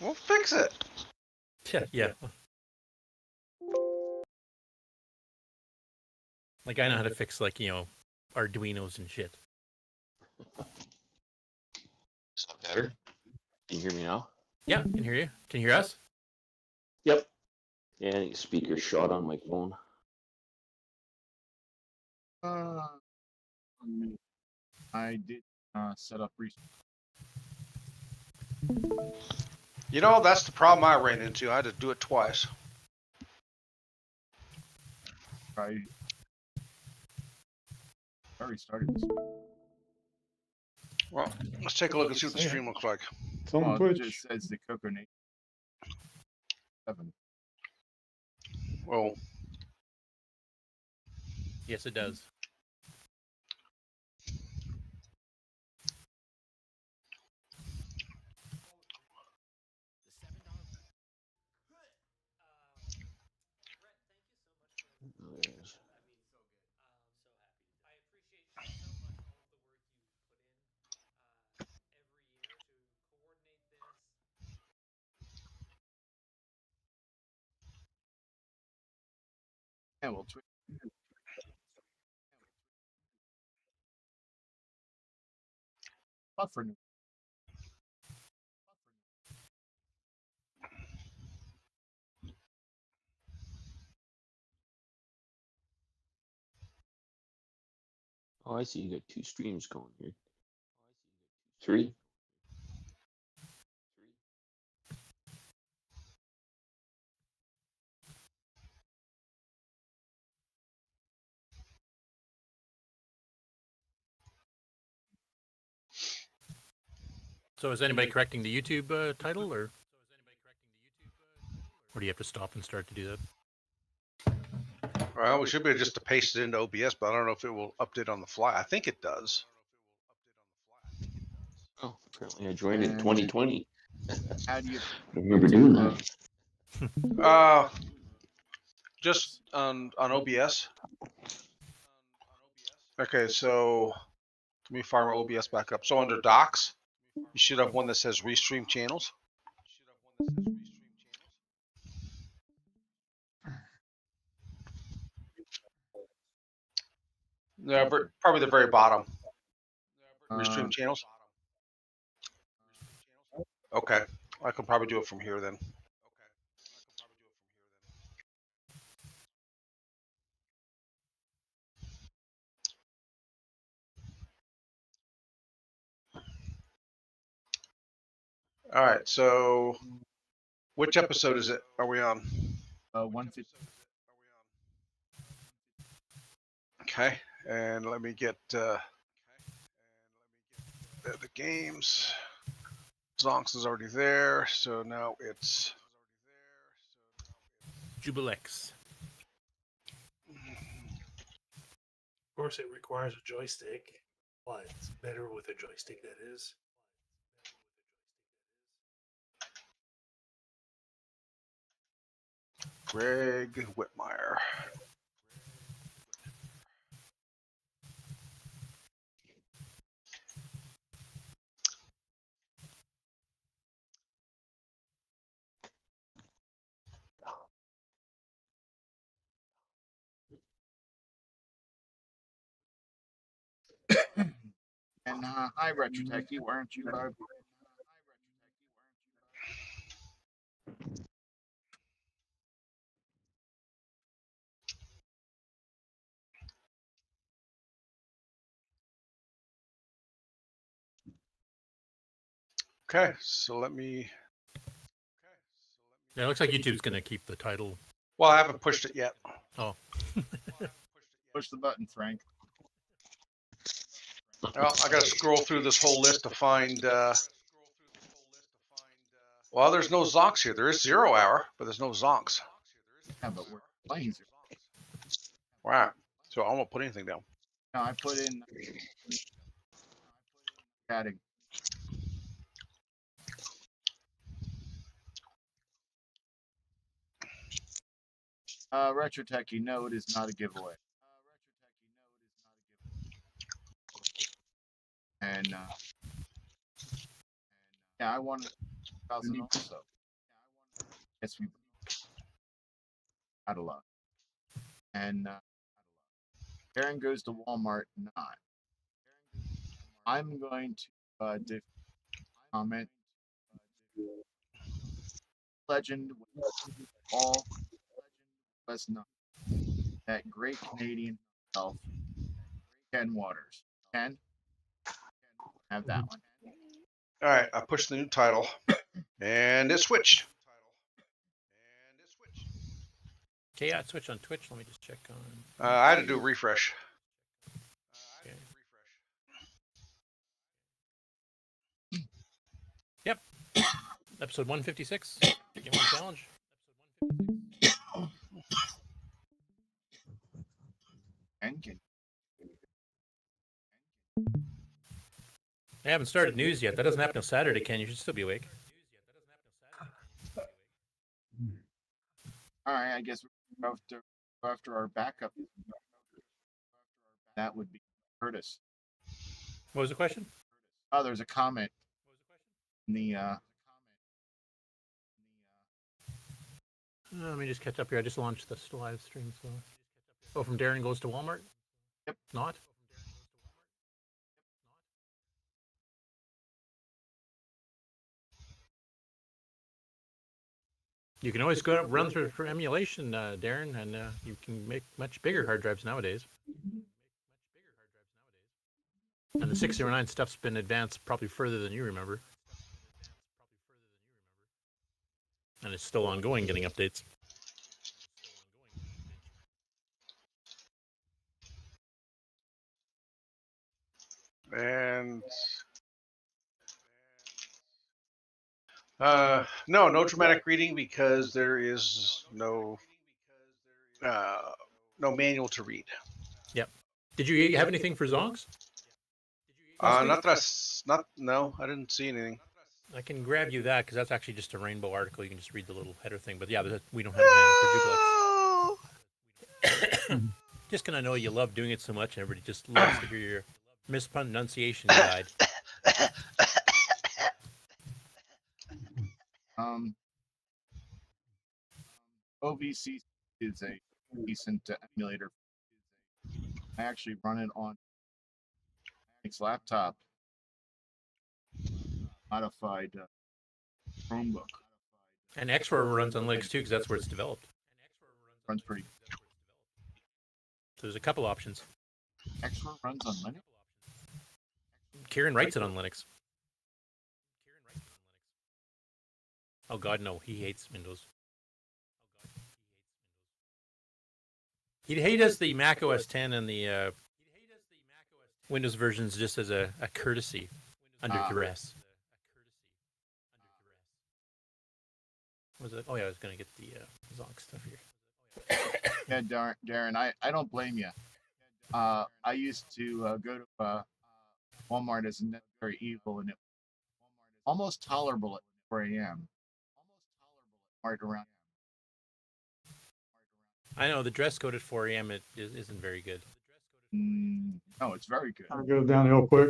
We'll fix it. Yeah. Like I know how to fix Arduinos and shit. Is that better? Can you hear me now? Yeah, can hear you. Can you hear us? Yep. Yeah, I think speaker shot on my phone. I did set up recently. You know, that's the problem I ran into. I had to do it twice. I already started this. Well, let's take a look and see what the stream looks like. It's on It Twitch. just says the CoCo Nation 7. Well, Yes, it does. Yeah, well, Twitch. Buffer. Oh, I see. You got 2 streams going here. 3. So is anybody correcting the YouTube title, or do you have to stop and start to do that? well, we should be just to paste it into OBS, but I don't know if it will update on the fly. I think it does. Oh, apparently I joined in 2020. How do you I remember doing that. Just on OBS. Okay, so let me fire my OBS back up. So under Docs, you should have one that says Restream Channels. Yeah, probably the very bottom. Restream Channels. Okay, I can probably do it from here then. All right, so which episode is it? Are we on? 150. Okay, and let me get the games. Zonx is already there, so now it's Jubliex. Of course, it requires a joystick, but it's better with a joystick, that is. Greg Wittmeyer. And hi, Retrotechy, weren't you? Okay, so let me. Yeah, it looks like YouTube's going to keep the title. Well, I haven't pushed it yet. Oh. Push the button, Frank. Well, I got to scroll through this whole list to find. Well, there's no Zonx here. There is 0 Hour, but there's no Zonx. Yeah, but we're playing 0. Wow. So I won't put anything down. No, I put in adding. Retrotechy, no, it is not a giveaway. And yeah, I want to. 1,000 also. Yes, we out of luck. And Aaron goes to Walmart. Not. I'm going to comment. Legend all was not that great Canadian himself, Ken Waters. Ken, have that one. All right, I pushed the new title, and it switched. Okay, yeah, switch on Twitch. Let me just check on. I had to do a refresh. Okay. Yep. Episode 156. Game one challenge. And Ken. I haven't started news yet. That doesn't happen until Saturday, Ken. You should still be awake. All right, I guess we'll go after our backup. That would be Curtis. What was the question? Oh, there's a comment in the Let me just catch up here. I just launched this live stream. So, oh, from Darren goes to Walmart. Yep. Not. You can always go run through for emulation, Darren, and you can make much bigger hard drives nowadays. And the 609 stuff's been advanced probably further than you remember. And it's still ongoing, getting updates. And no dramatic reading because there is no manual to read. Yep. Did you have anything for Zonx? Not that no, I didn't see anything. I can grab you that because that's actually just a rainbow article. You can just read the little header thing. But yeah, we don't have a manual for Jubliex. Just because I know you love doing it so much, and everybody just loves to hear your mispronunciation guide. OVC is a decent emulator. I actually run it on its laptop, modified Chromebook. And Xor runs on Linux too, because that's where it's developed. Runs pretty. So there's a couple options. Xor runs on Linux. Kieran writes it on Linux. Oh God, no, he hates Windows. He does the Mac OS 10 and the Windows versions just as a courtesy under duress. Was it? Oh yeah, I was gonna get the Zonx stuff here. Yeah, Darren, I don't blame you. I used to go to Walmart as necessary evil, and it was almost tolerable at 4 a.m. Right around. I know the dress code at 4 a.m. It isn't very good. No, it's very good. Kind of goes downhill quick.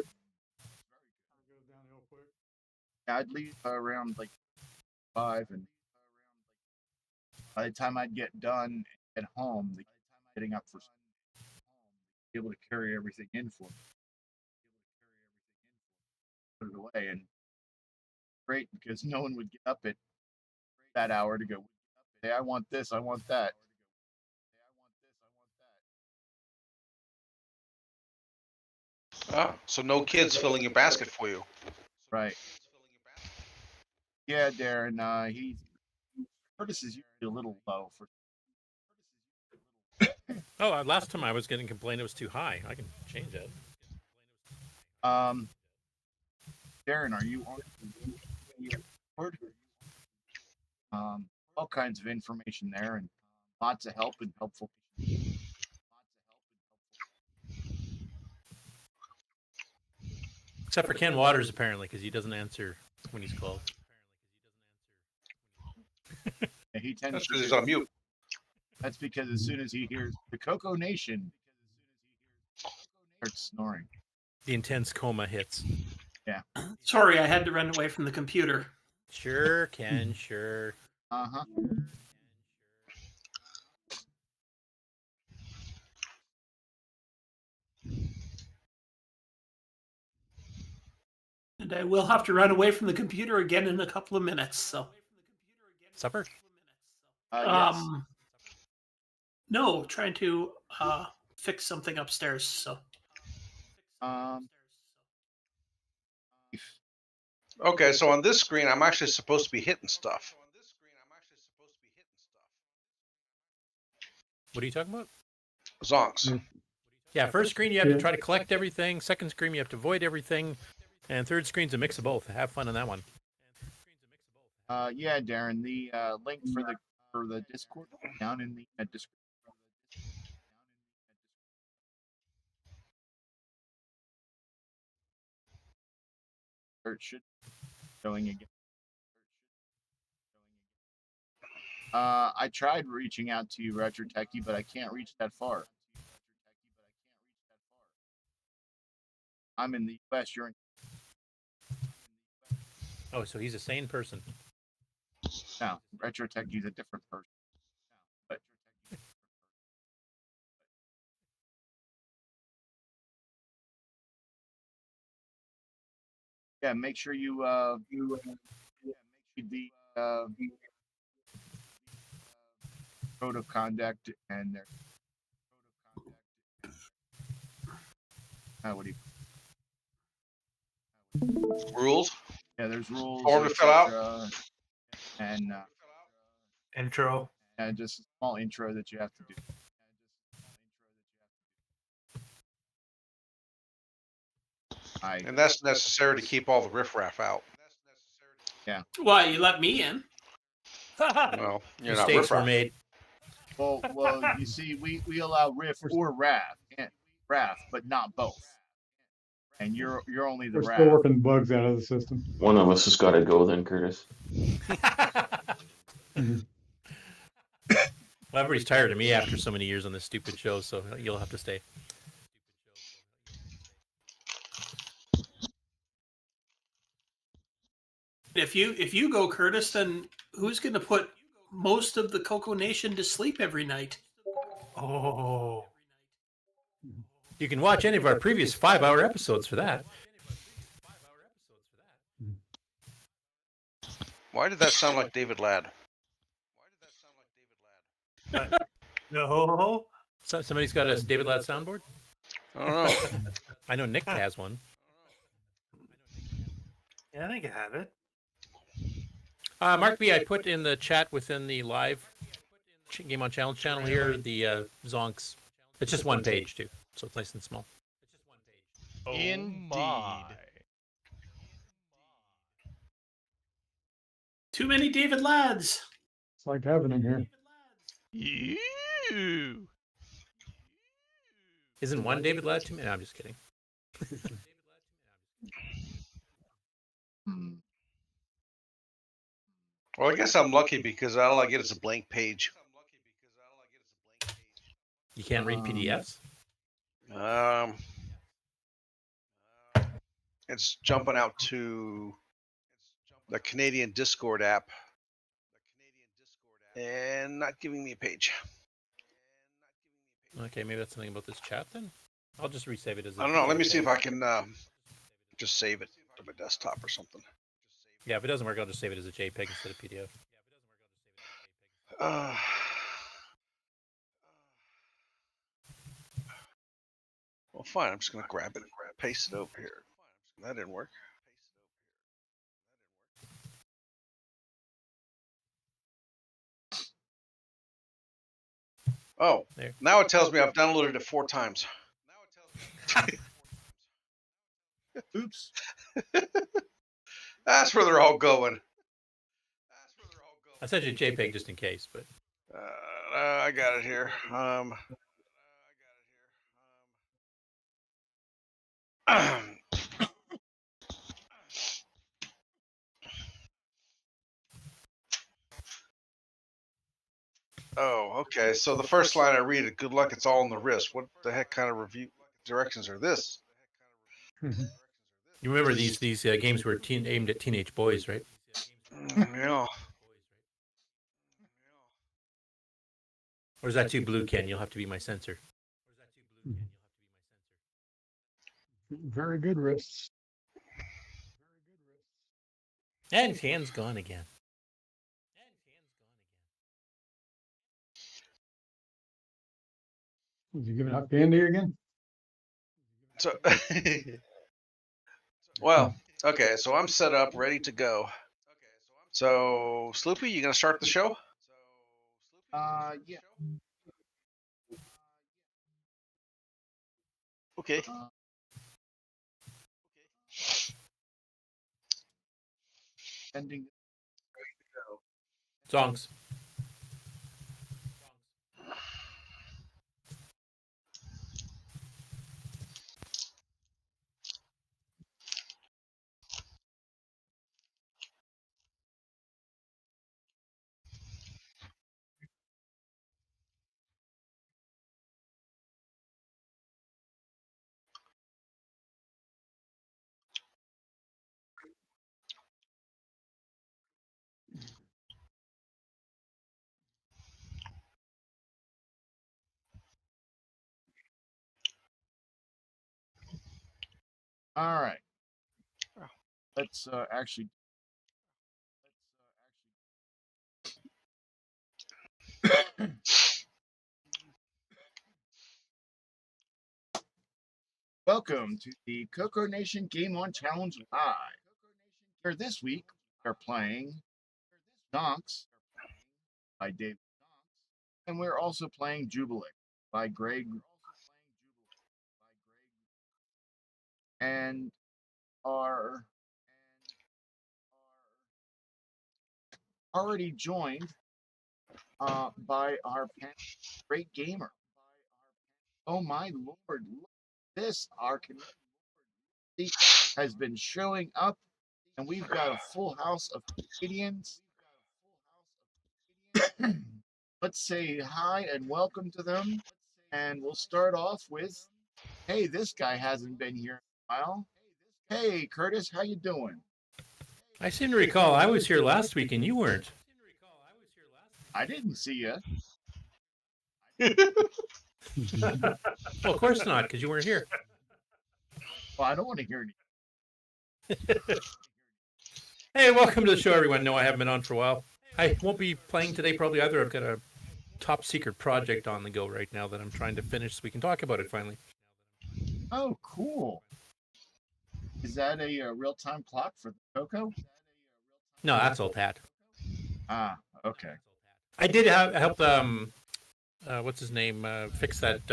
Yeah, I'd leave around like 5, and by the time I'd get done and get home, getting up for be able to carry everything in for me. Put it away, and great because no one would get up at that hour to go, hey, I want this, I want that. So no kids filling your basket for you. Right. Yeah, Darren, Curtis is usually a little low for. Oh, last time I was getting complained it was too high. I can change that. Darren, are you on the board? All kinds of information there, and lots of help and helpful. Except for Ken Waters, apparently, because he doesn't answer when he's called. Yeah, he tends That's to. because he's on mute. That's because as soon as he hears the CoCo Nation, starts snoring. The intense coma hits. Yeah. Sorry, I had to run away from the computer. Sure, Ken. Sure. Uh-huh. And I will have to run away from the computer again in a couple of minutes. So, Supper. Yes. no, trying to fix something upstairs. So, Okay, so on this screen, I'm actually supposed to be hitting stuff. What are you talking about? Zonx. Yeah, first screen you have to try to collect everything. Second screen you have to avoid everything, and third screen's a mix of both. Have fun on that one. Yeah, Darren. The link for the Discord down in the description. Or it should be showing again. I tried reaching out to you, Retro Techie, but I can't reach that far. I'm in the US. You're in. Oh, so he's a sane person. No, Retro Techie's a different person. But yeah, make sure you read the code of conduct and their what do you? Rules. Yeah, there's rules. Form to fill out. etc., and Intro. just a small intro that you have to do. And that's necessary to keep all the riffraff out. Yeah. why you let me in? Well, you're not Mistakes were riffraff. made. Well, you see, we allow riff or raff, but not both. And you're only the We're raff. still working bugs out of the system. One of us has got to go then, Curtis. Well, everybody's tired of me after so many years on this stupid show, so you'll have to stay. If you go, Curtis, then who's going to put most of the CoCo Nation to sleep every night? Oh. You can watch any of our previous 5-hour episodes for that. Why did that sound like David Ladd? No. So somebody's got a David Ladd soundboard? I don't know. I know Nick has one. Yeah, I think I have it. Mark B, I put in the chat within the live Game On Challenge channel here the Zonx. It's just one page too, so it's nice and small. Indeed. Too many David Ladds. It's like having him here. You. Isn't one David Ladd too many? No, I'm just kidding. Well, I guess I'm lucky because all I get is a blank page. You can't read PDFs? It's jumping out to the Canadian Discord app and not giving me a page. Okay, maybe that's something about this chat then. I'll just resave it as. I don't know. Let me see if I can just save it to my desktop or something. Yeah, if it doesn't work, I'll just save it as a JPEG instead of PDF. Well, fine. I'm just going to grab it and paste it over here. That didn't work. Oh, There. now it tells me I've downloaded it 4 times. Oops. That's where they're all going. I sent you a JPEG just in case, but I got it here. Oh, okay. So the first line I read it, good luck, it's all in the wrist. What the heck kind of review directions are this? you remember these games were aimed at teenage boys, right? Yeah. Or is that too blue, Ken? You'll have to be my censor. Very good wrists. And his hand's gone again. Was you giving up candy again? So, well, okay. So I'm set up, ready to go. So, Sloopy, you gonna start the show? Yeah. Okay. Ending. Zonx. All right. Let's actually. Welcome to the CoCo Nation Game On Challenge Live. Here this week, we're playing Zonx by Dave, and we're also playing Jubliex by Greg, and are already joined by our panel, Great Gamer. Oh my lord, look at this. Our community has been showing up, and we've got a full house of Canadians. Let's say hi and welcome to them. And we'll start off with, hey, this guy hasn't been here in a while. Hey, Curtis, how you doing? I seem to recall I was here last week and you weren't. I didn't see you. Well, of course not, because you weren't here. Well, I don't want to hear any. Hey, welcome to the show, everyone. No, I haven't been on for a while. I won't be playing today probably either. I've got a top secret project on the go right now that I'm trying to finish so we can talk about it finally. Oh, cool. Is that a real-time clock for the CoCo? No, that's old hat. Ah, okay. I did help what's his name fix that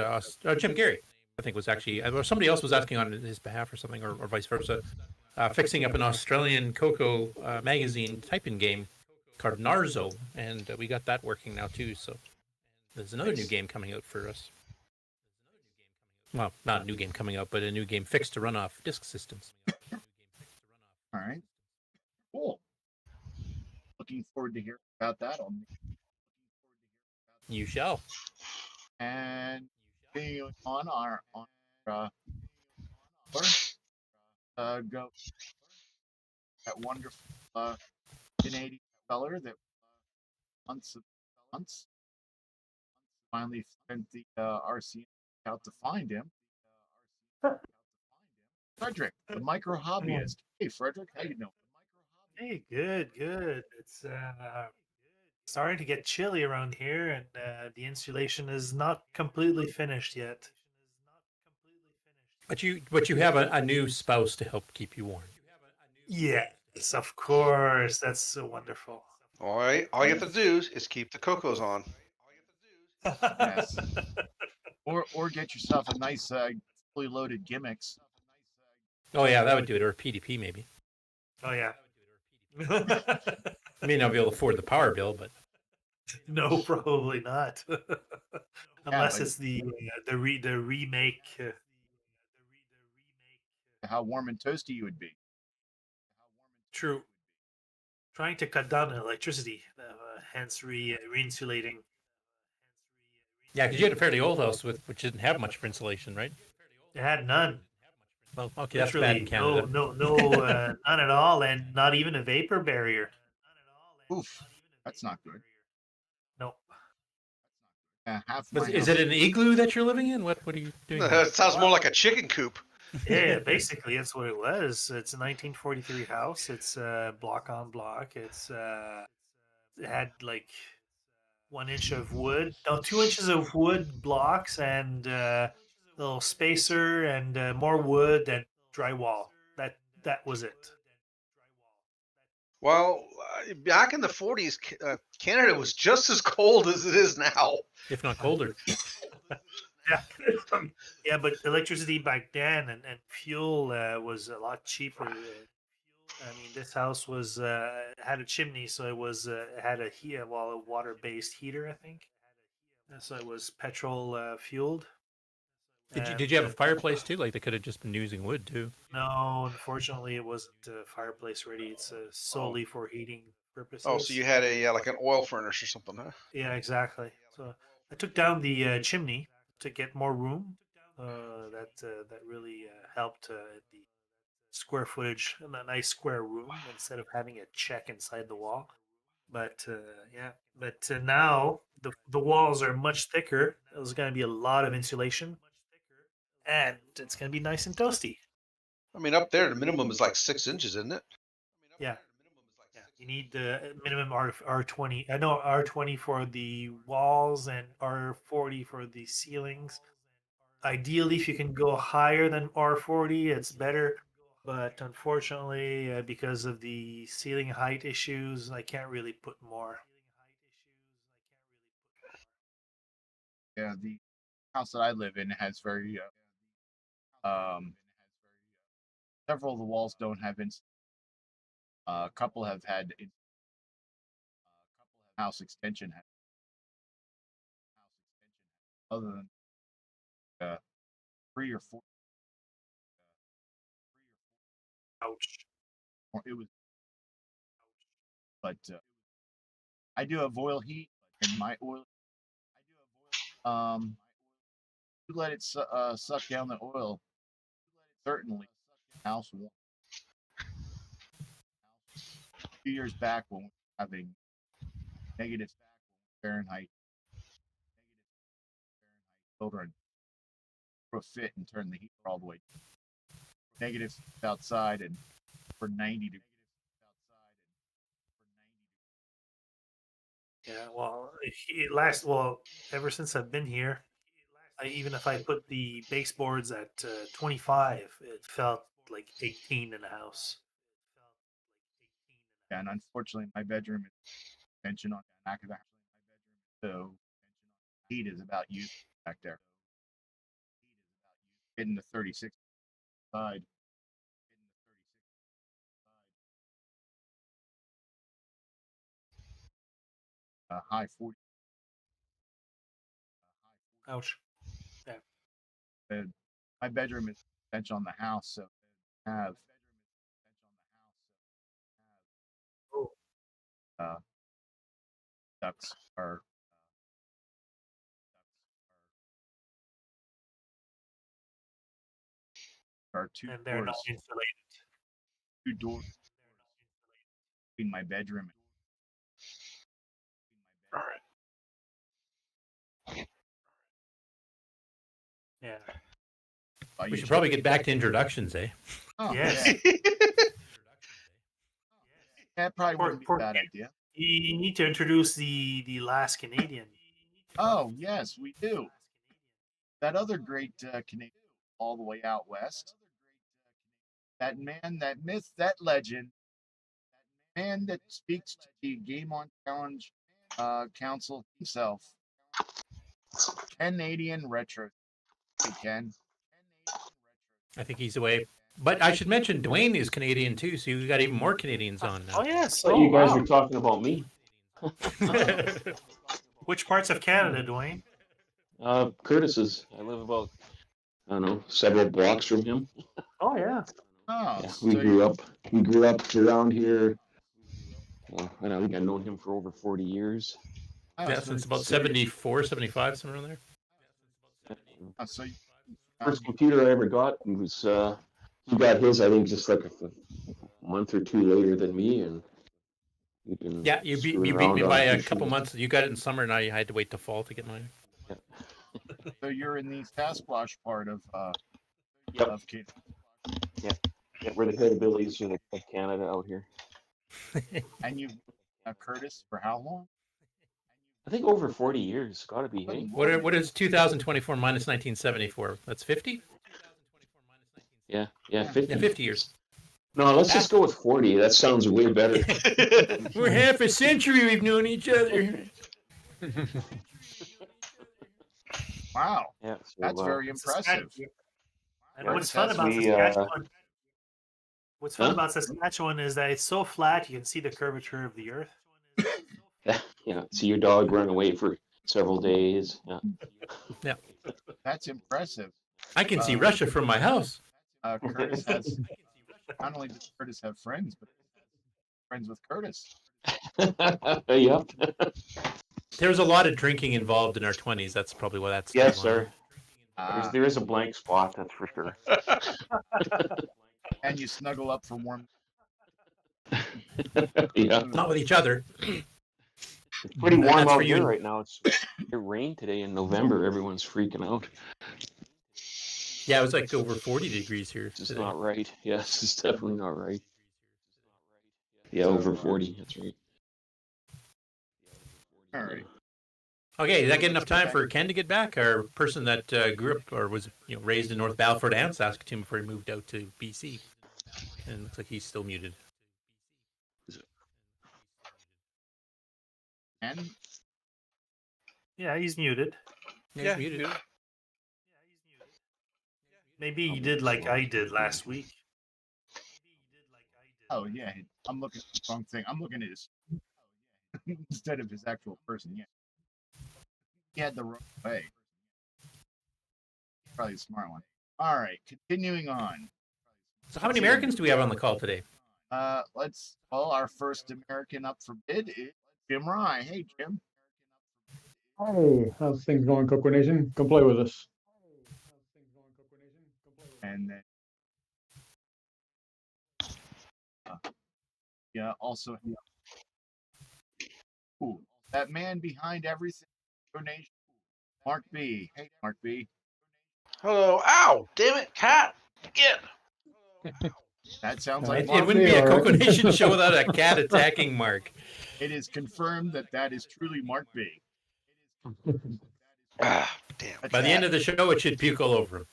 Jim Gary, I think was actually, or somebody else was asking on his behalf or something, or vice versa, fixing up an Australian CoCo magazine type-in game called Narzo, and we got that working now too. So there's another new game coming out for us. Well, not a new game coming out, but a new game fixed to run off disk systems. All right. Cool. Looking forward to hearing about that. You shall. And continuing on our go that wonderful Canadian feller that months finally spent the RC out to find him. Frederick, the micro hobbyist. Hey, Frederick, how you doing? Hey, good. It's starting to get chilly around here, and the insulation is not completely finished yet. But you have a new spouse to help keep you warm. Yes, of course. That's so wonderful. All right. All you have to do is keep the cocos on. Yes. Or get yourself a nice fully loaded gimmicks. Oh yeah, that would do it, or a PDP maybe. Oh yeah. I may not be able to afford the power bill, but No, probably not. Unless but- it's the remake. How warm and toasty you would be. True. Trying to cut down on electricity, hence re-insulating. yeah, because you had a fairly old house which didn't have much for insulation, right? It had none. Well, okay, that's bad in Literally, Canada. no, none at all, and not even a vapor barrier. Oof, that's not good. Nope. Yeah, half my Is house- it an igloo that you're living in? What are you doing? there? It sounds more like a chicken coop. Yeah, basically that's what it was. It's a 1943 house. It's block on block. It had like 1 inch of wood, no, 2 inches of wood blocks and little spacer and more wood and drywall. That was it. Well, back in the 40s, Canada was just as cold as it is now. If not colder. Yeah, yeah, but electricity back then and fuel was a lot cheaper. I mean, this house was had a chimney, so it was had a water-based heater, I think. So it was petrol fueled. Did you have a fireplace too? Like they could have just been using wood too. No, unfortunately, it wasn't fireplace ready. It's solely for heating purposes. Oh, so you had a like an oil furnace or something, huh? Yeah, exactly. So I took down the chimney to get more room. That really helped the square footage, a nice square room instead of having a check inside the wall. But now the walls are much thicker. There's going to be a lot of insulation, and it's going to be nice and toasty. I mean, up there, the minimum is like 6 inches, isn't it? Yeah. Yeah, you need the minimum R20. I know R20 for the walls and R40 for the ceilings. Ideally, if you can go higher than R40, it's better. But unfortunately, because of the ceiling height issues, I can't really put more. Yeah, the house that I live in has very several of the walls don't have a couple have had house extension. Other than 3 or 4, Ouch. it was. But I do have oil heat, and my oil. You let it suck down the oil. Certainly, house warm. A few years back, when we were having negative Fahrenheit, children threw a fit and turned the heater all the way negative outside and for 90 degrees. Yeah, well, ever since I've been here, even if I put the baseboards at 25, it felt like 18 in the house. And unfortunately, my bedroom is extension on the back of the house, so heat is about used back there. Getting the 36 side. High 40. Ouch. My bedroom is bench on the house, so I have ducts are two And they're not doors, insulated. 2 doors between my bedroom. All right. Yeah. We should probably get back to introductions, eh? Oh, Yes. yeah. That probably For- wouldn't be for- a bad idea. You need to introduce the last Canadian. Oh, yes, we do. That other great Canadian all the way out west. That man, that myth, that legend. Man that speaks to the Game On Challenge Council himself. Canadian Retro. Hey, Ken. I think he's away. But I should mention Dwayne is Canadian too, so you got even more Canadians on now. Oh yes. Thought you guys were talking about me. Which parts of Canada, Dwayne? Curtis's. I live about, I don't know, several blocks from him. Oh yeah. Oh, Yeah, so we grew up around here. And I think I've known him for over 40 years. Yeah, since about 74, 75, somewhere around there. So First computer I ever got was he got his, I think, just like a month or two later than me, and You've been Yeah, you beat screwing me around by on a couple PC. months. You got it in summer. Now you had to wait till fall to get mine. So you're in the Sasquatch part of Yep. Canada. Yeah, we're the hillbillies of Canada out here. And you've Curtis for how long? I think over 40 years. Got to be, hey? What is 2024 minus 1974? That's 50. Yeah, 50. Yeah, 50 years. No, let's just go with 40. That sounds way better. We're half a century we've known each other. Wow, Yeah, so, that's very impressive. And Yeah, what's fun that's about we, Saskatchewan? What's fun Huh? about Saskatchewan is that it's so flat you can see the curvature of the earth. Yeah, see your dog run away for several days. Yeah. That's impressive. I can see Russia from my house. Curtis has not only does Curtis have friends, but friends with Curtis. Yep. There's a lot of drinking involved in our 20s. That's probably why that's. Yes, sir. Ah, There is a blank spot, that's for sure. and you snuggle up for warm. Yeah. Not with each other. It's pretty warm That's for out here you. right now. It rained today in November. Everyone's freaking out. Yeah, it was like over 40 degrees here. This is today. not right. Yes, it's definitely not right. Yeah, over 40. That's right. All right. Okay, is that get enough time for Ken to get back? Our person that grew up or was raised in North Balford and Saskatoon before he moved out to BC. And it looks like he's still muted. And Yeah, he's muted. Yeah, he's muted. Maybe he did like I did last week. oh yeah, I'm looking at the wrong thing. I'm looking at his instead of his actual person. Yeah, he had the wrong way. Probably a smart one. All right, continuing on. So how many Americans do we have on the call today? Our first American up for bid is Jim Rye. Hey, Jim. Hey, how's things going, CoCo Nation? Come play with us. And then, also, ooh, that man behind everything, donation, Mark B. Hey, Mark B. Hello. Ow! Damn it, cat! Again. That sounds It- like It Mark. wouldn't be a all right. CoCo Nation show without a cat attacking Mark. It is confirmed that is truly Mark B. Ah, damn. By the end of the show, it should puke all over him.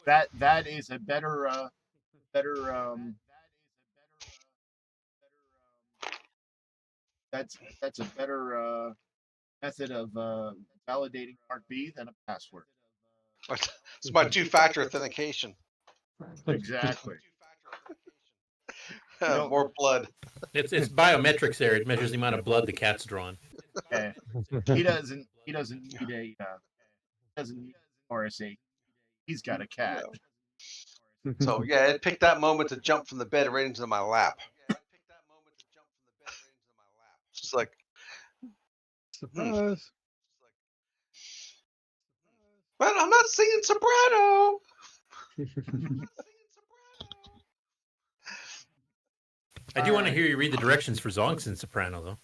That is a better that's a better method of validating Mark B than a password. It's my two-factor authentication. Exactly. More blood. It's biometrics there. It measures the amount of blood the cat's drawn. Yeah. He doesn't need RSA. He's got a cat. So yeah, it picked that moment to jump from the bed right into my lap. Just like, Surprise. but I'm not singing soprano. I do want to hear you read the directions for Zonx in soprano, though.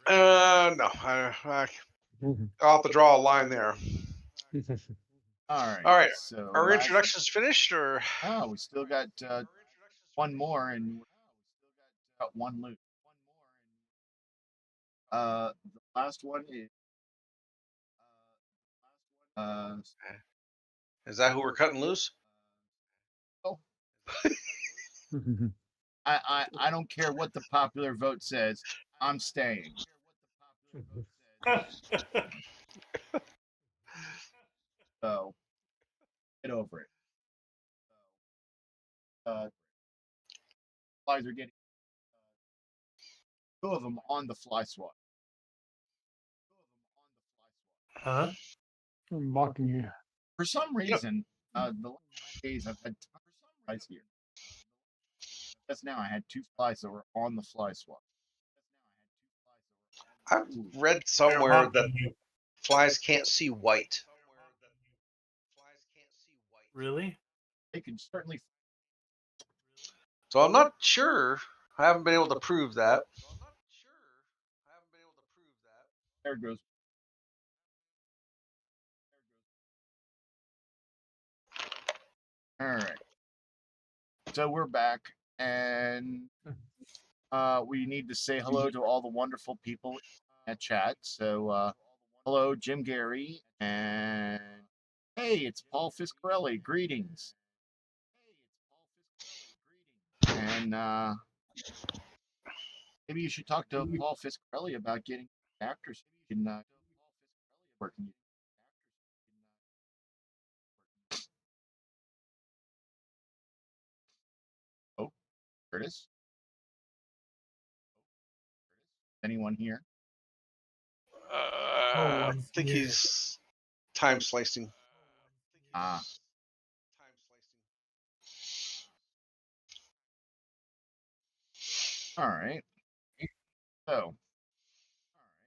No, I'll have to draw a line there. All All right. So Our introductions finished, or oh, we still got one more, and got one loop. The last one is is that who we're cutting loose? I don't care what the popular vote says. I'm staying. So get over it. Flies are getting two of them on the fly swat. Huh? I'm mocking you. For some reason, the last days I've had tons of flies here. Just now I had two flies that were on the fly swat. I've read somewhere that flies can't see white. Really? They can certainly. So I'm not sure. I haven't been able to prove that. There it goes. All right. So we're back, and we need to say hello to all the wonderful people at chat. So hello, Jim Gary, and hey, it's Paul Fiscarelli. Greetings. And maybe you should talk to Paul Fiscarelli about getting actors in working. Oh, Curtis. Anyone here? I think he's time slicing. Ah. All right. So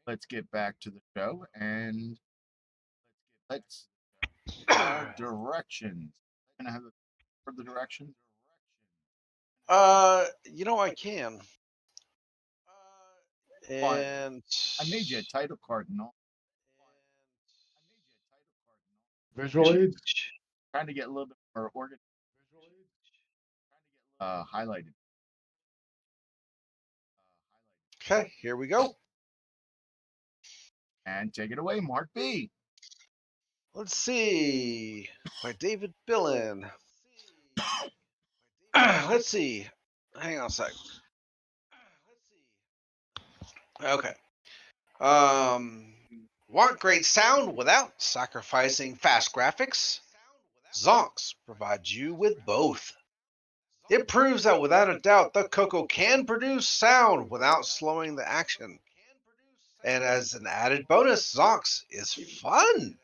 let's get back to the show and let's directions. Gonna have for the directions. You know I can. And I made you a title card and all. Visual aids. Trying to get a little bit more organized. Highlighted. Okay, here we go. And take it away, Mark B. Let's see. By David Billen. Let's see. Hang on a sec. Okay. Want great sound without sacrificing fast graphics? Zonx provides you with both. It proves that without a doubt, the CoCo can produce sound without slowing the action. And as an added bonus, Zonx is fun.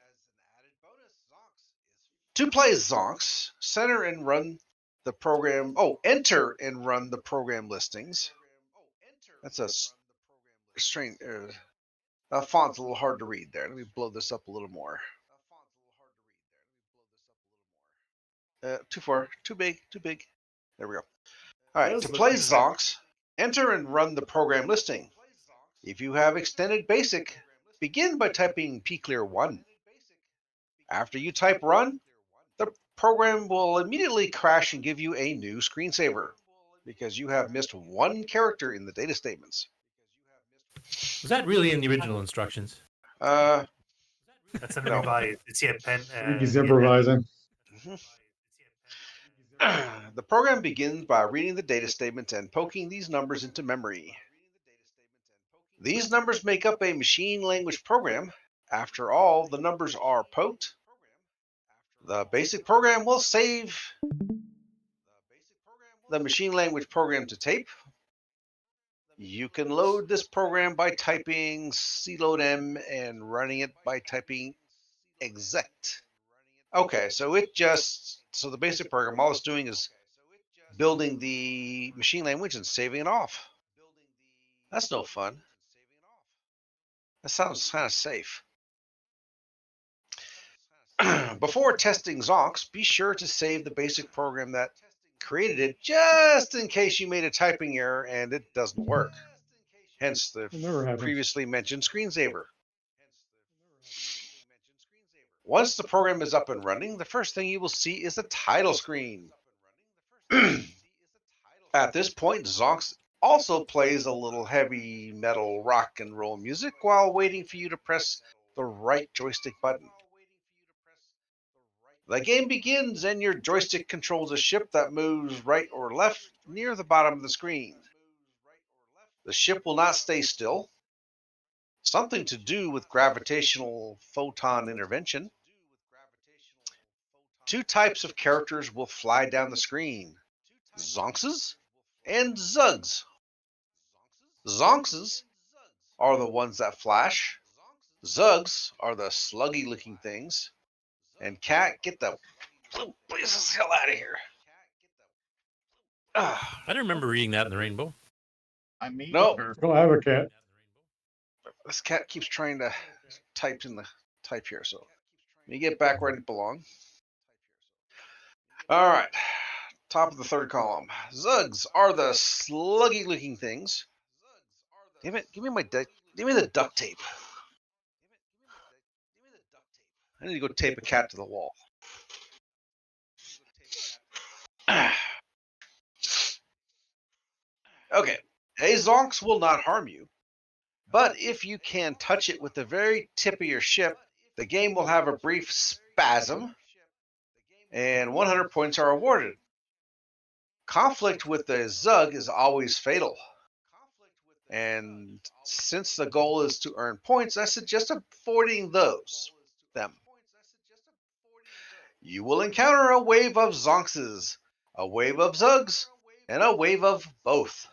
To play Zonx, enter and run the program listings. That's a strange font's a little hard to read there. Let me blow this up a little more. Too far, too big. There we go. All right, to play Zonx, enter and run the program listing. If you have extended BASIC, begin by typing pclear1. After you type run, the program will immediately crash and give you a new screensaver because you have missed one character in the data statements. Was that really in the original instructions? That's an No. revised. It's pen. He's improvising. The program begins by reading the data statements and poking these numbers into memory. These numbers make up a machine language program. After all, the numbers are poked. The basic program will save the machine language program to tape. You can load this program by typing cloadm and running it by typing exec. Okay, so the basic program, all it's doing is building the machine language and saving it off. That's no fun. That sounds kind of safe. Before testing Zonx, be sure to save the basic program that created it just in case you made a typing error and it doesn't work. Hence the previously mentioned screensaver. Once the program is up and running, the first thing you will see is the title screen. At this point, Zonx also plays a little heavy metal rock and roll music while waiting for you to press the right joystick button. The game begins and your joystick controls a ship that moves right or left near the bottom of the screen. The ship will not stay still. Something to do with gravitational photon intervention. Two types of characters will fly down the screen: Zonxes and Zugs. Zonxes are the ones that flash. Zugs are the sluggy looking things. And Cat, get the blue blazes hell out of here. I don't remember reading that in the Rainbow. I mean, Nope. Don't have a cat. This cat keeps trying to type here, so let me get back where it belongs. All right. top of the third column. Zugs are the sluggy-looking things. Damn it! Give me the duct tape. I need to go tape a cat to the wall. Okay, a Zonx will not harm you, but if you can touch it with the very tip of your ship, the game will have a brief spasm, and 100 points are awarded. Conflict with the Zug is always fatal, and since the goal is to earn points, I suggest avoiding them. You will encounter a wave of Zonxes, a wave of Zugs, and a wave of both.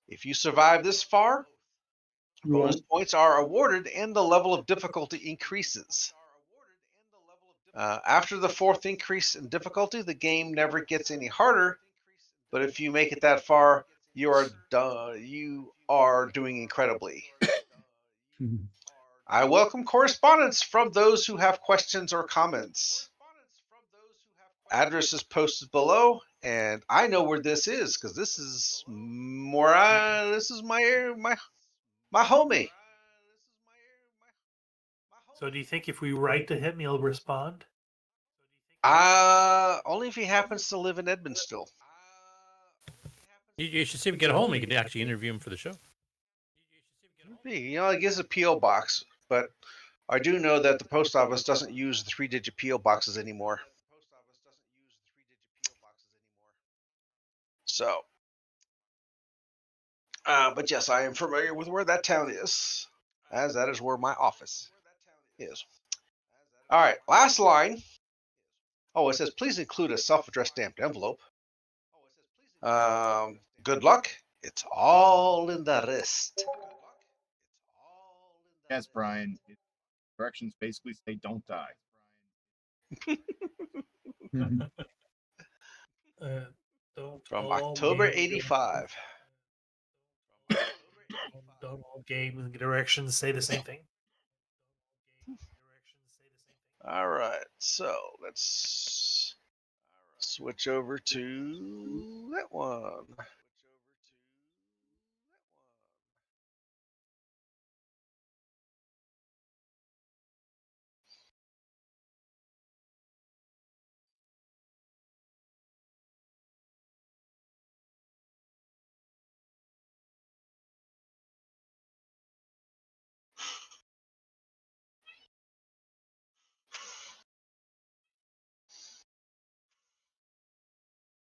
If you survive this far, bonus points are awarded and the level of difficulty increases. After the fourth increase in difficulty, the game never gets any harder, but if you make it that far, you are doing incredibly. I welcome correspondence from those who have questions or comments. Address is posted below, and I know where this is because this is my homie. So do you think if we write to him, he'll respond? Only if he happens to live in Edmond still. You should see if we get home. You can actually interview him for the show. It gives a P.O. box, but I do know that the post office doesn't use the 3-digit P.O. boxes anymore. So, but yes, I am familiar with where that town is, as that is where my office is. All right, last line. Oh, it says, please include a self-addressed stamped envelope. Good luck. It's all in the wrist. Yes, Brian. Directions basically say don't die. From October '85. Don't all games and directions say the same thing. All right, so let's switch over to that one.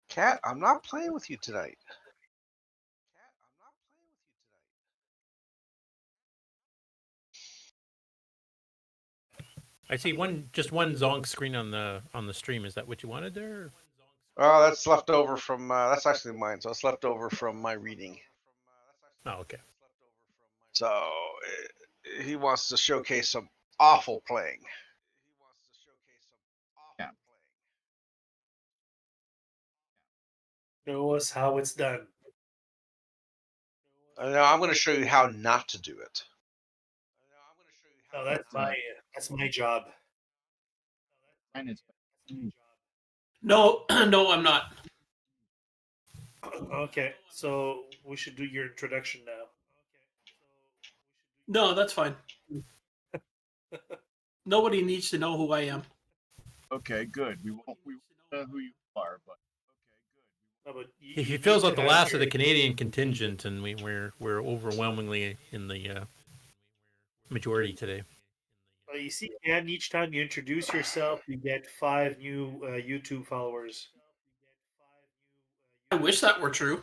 Cat, I'm not playing with you tonight. I see just one Zonx screen on the stream. Is that what you wanted there? Oh, that's left over from, that's actually mine, so it's left over from my reading. Oh, okay. So he wants to showcase some awful playing. Yeah. Show us how it's done. Now I'm going to show you how not to do it. Oh, that's my job. And it's No, no, I'm not. Okay, so we should do your introduction now. No, that's fine. Nobody needs to know who I am. okay. Good. We won't know who you are, but No, but He fills out the last of the Canadian contingent, and we're overwhelmingly in the majority today. Well, you see, Dan, each time you introduce yourself, you get 5 new YouTube followers. I wish that were true.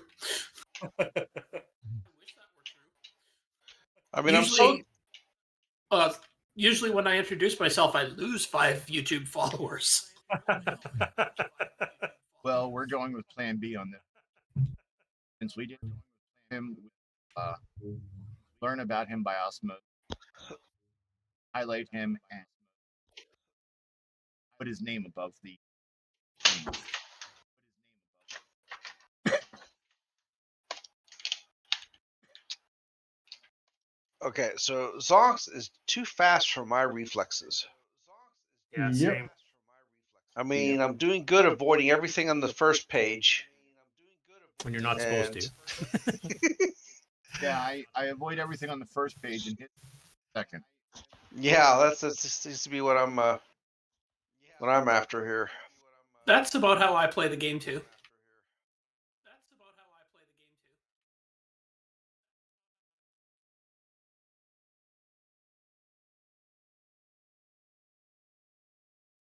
I mean, Usually when I introduce myself, I lose 5 YouTube followers. well, we're going with Plan B on this. Since we didn't him, learn about him by osmosis, highlight him, and put his name above the. Okay, so Zonx is too fast for my reflexes. Yeah, Yep. same. I mean, I'm doing good avoiding everything on the first page. When you're not supposed to. Yeah, I avoid everything on the first page and hit second. Yeah, that seems to be what I'm after here. That's about how I play the game too.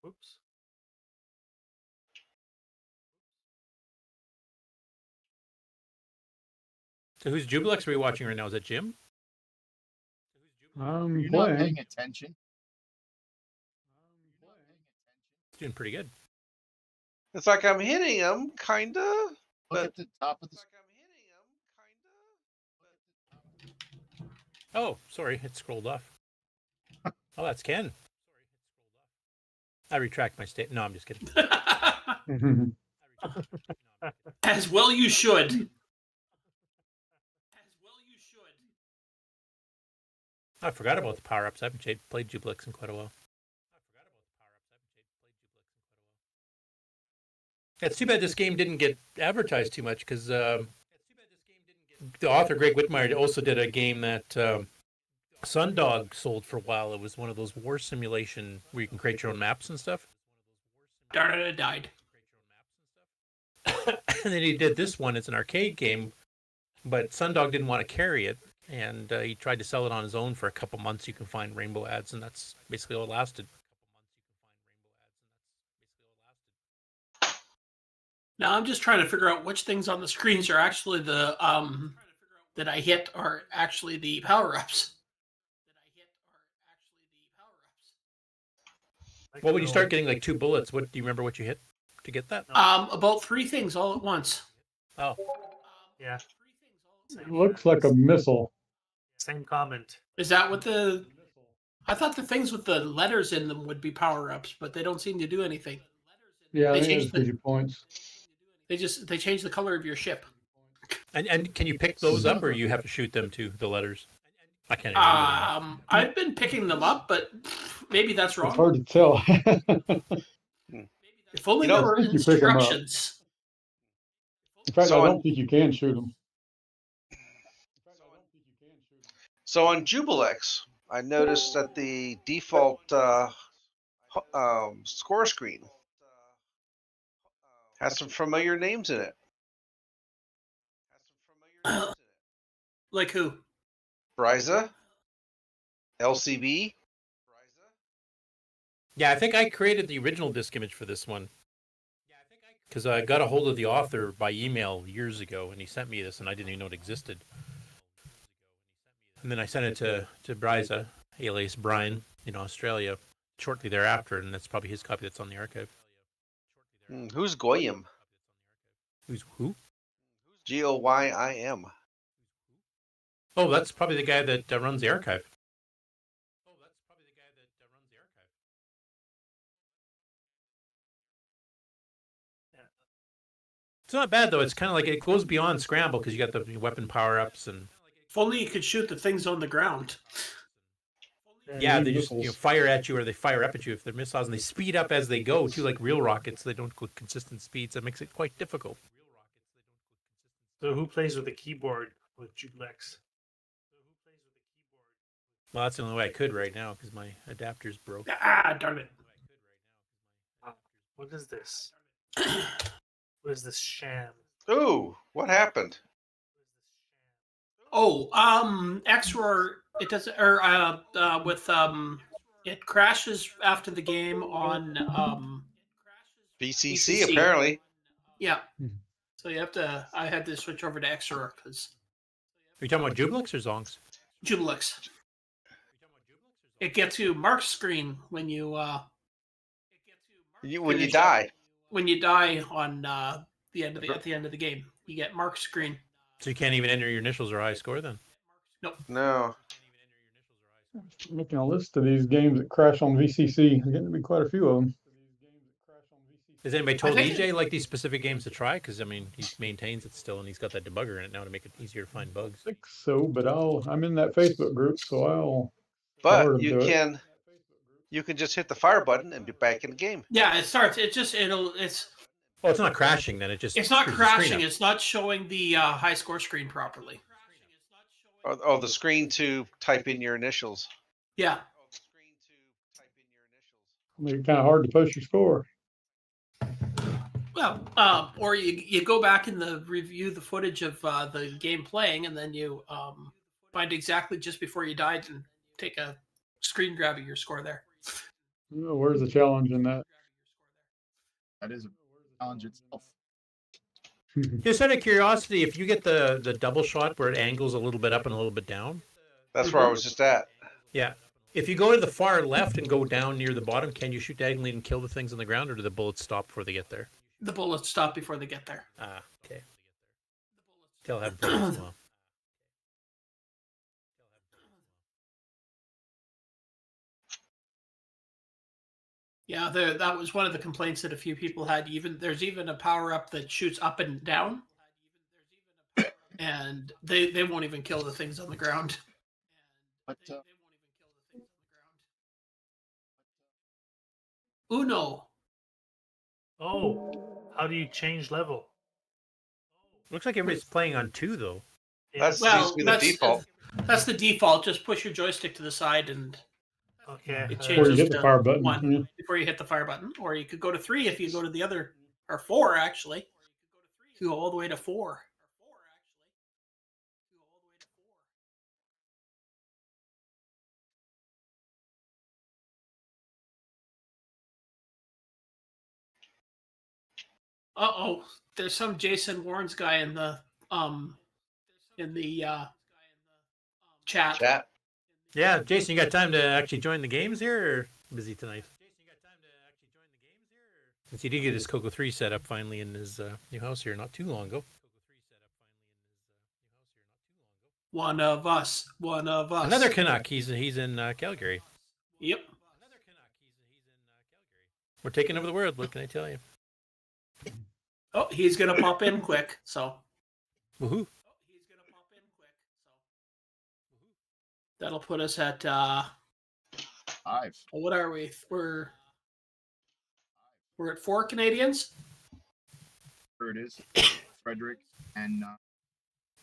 Oops. So whose Jubliex are we watching right now? Is that Jim? Are I'm you not playing. paying attention? He's doing pretty good. It's like I'm hitting him, kinda. Look But at the top of the Oh, sorry, it scrolled off. Oh, that's Ken. I retract my statement. No, I'm just kidding. As well you should. I forgot about the power-ups. I haven't played Jubliex in quite a while. It's too bad this game didn't get advertised too much because the author, Greg Wittmeyer, also did a game that Sundog sold for a while. It was one of those war simulation where you can create your own maps and stuff. Darn it, I died. And then he did this one. It's an arcade game, but Sundog didn't want to carry it, and he tried to sell it on his own for a couple months. You can find rainbow ads, and that's basically all it lasted. Now I'm just trying to figure out which things on the screens are actually the that I hit are actually the power-ups. Well, when you start getting like 2 bullets, what do you remember what you hit to get that? About 3 things all at once. Oh, Yeah. It looks like a missile. Same comment. Is that what the? I thought the things with the letters in them would be power-ups, but they don't seem to do anything. Yeah, They I think changed it gives you points. They change the color of your ship. and can you pick those up, or you have to shoot them too? The letters. I can't remember. I've been picking them up, but maybe that's It's wrong. hard to tell. If only You know, there were I think you pick 'em up. instructions. In fact, So I on- don't think you can shoot them. So on Jubliex, I noticed that the default score screen has some familiar names in it. Like who? Bryza, LCB. Yeah, I think I created the original disc image for this one because I got a hold of the author by email years ago, and he sent me this, and I didn't even know it existed. And then I sent it to Bryza, alias Brian, in Australia, shortly thereafter, and that's probably his copy that's on the archive. Who's Goyim? Who's who? Goyim. Oh, that's probably the guy that runs the archive. It's not bad though. It's kind of like it goes beyond Scramble because you got the weapon power-ups and If only you could shoot the things on the ground. yeah, you they need just missiles. fire at you or they fire up at you if they're missiles, and they speed up as they go too, like real rockets. They don't go consistent speeds. That makes it quite difficult. So who plays with the keyboard with Jubliex? Well, that's the only way I could right now because my adapter's broke. Darn it. What is this? What is this sham? Ooh, what happened? Oh, XROR. It does, or with it crashes after the game on BCC, BCC. apparently. yeah. Mhm. So you have to. I had to switch over to XROR because Are you talking about Jubliex or Zonx? Jubliex. It gets you Mark's screen when you When you Finish die. when you die on at the end of the game. You get Mark's screen. So you can't even enter your initials or high score then? No. Making a list of these games that crash on VCC. There's getting to be quite a few of them. Has anybody told think EJ like these specific games to try? Because I mean, he maintains it still, and he's got that debugger in it now to make it easier to find bugs. I think so, but I'm in that Facebook group, so I'll But Hard to you do it. can you can just hit the fire button and be back in the game. Yeah, it starts. It's Oh, it's not crashing then. It just it's not screws the screen crashing. up. It's not showing the high score screen properly. Oh, the screen to type in your initials. Yeah. Make it kind of hard to post your score. Well, or you go back and review the footage of the game playing, and then you find exactly just before you died and take a screen grab of your score there. Oh, where's the challenge in that? That is a challenge itself. Just out of curiosity, if you get the double shot where it angles a little bit up and a little bit down, That's where I was just at. yeah. If you go to the far left and go down near the bottom, can you shoot diagonally and kill the things on the ground, or do the bullets stop before they get there? The bullets stop before they get there. Ah, okay. Tell have bullets as well. Yeah, that was one of the complaints that a few people had. There's even a power up that shoots up and down, and they won't even kill the things on the ground. But Uno. Oh, how do you change level? Looks like everybody's playing on 2 though. Yeah. That seems to be the default. That's the default. Just push your joystick to the side and Okay. it Before you changes hit the to fire button. 1 Yeah. before you hit the fire button, or you could go to 3 if you go to the other, or 4 actually. You go all the way to 4. Uh-oh, there's some Jason Warren's guy in the chat. Chat. Yeah, Jason, you got time to actually join the games here, or busy tonight? Since he did get his CoCo 3 set up finally in his new house here not too long ago. One of us. Another Canuck. He's in Calgary. Yep. We're taking over the world. What can I tell you? Oh, he's gonna pop in quick. So Woohoo! that'll put us at 5. what are we? We're at 4 Canadians. Here it is. Frederick and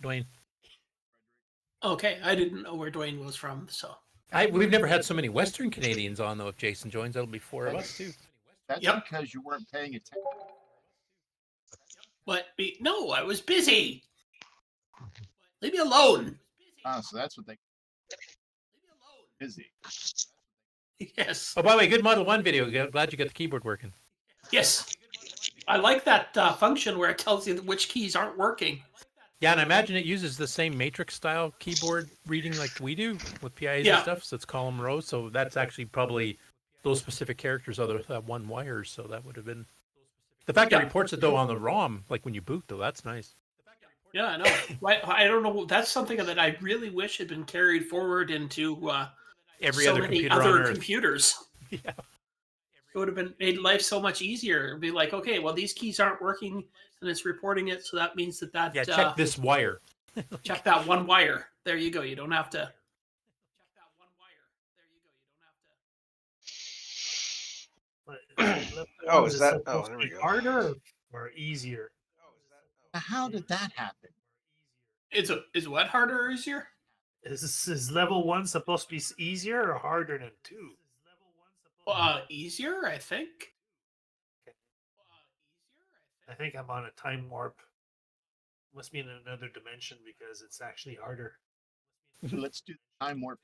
Dwayne. Okay, I didn't know where Dwayne was from. So We've never had so many Western Canadians on though. If Jason joins, that'll be 4 of us too. that's Yep. because you weren't paying attention. what? No, I was busy. Leave me alone. So that's what they busy. Yes. Oh, by the way, good Model 1 video. Glad you got the keyboard working. Yes. I like that function where it tells you which keys aren't working. Yeah, and I imagine it uses the same matrix style keyboard reading like we do with PIAs Yeah. and stuff. So it's column row. So that's actually probably those specific characters are the one wires. So that would have been the fact that it reports it though on the ROM, like when you boot though. That's nice. Yeah, I know. I don't know. That's something that I really wish had been carried forward into Every so other many computer other on Earth. computers. Yeah. It would have been made life so much easier. It'd be like, okay, well, these keys aren't working, and it's reporting it, so that means that Yeah, check this wire. check that one wire. There you go. You don't have to. Oh, is that? Oh, there we go. Harder or easier? How did that happen? Is what harder or easier? Is level 1 supposed to be easier or harder than 2? Easier, I think. I think I'm on a time warp. Must be in another dimension because it's actually harder. Let's do the time warp.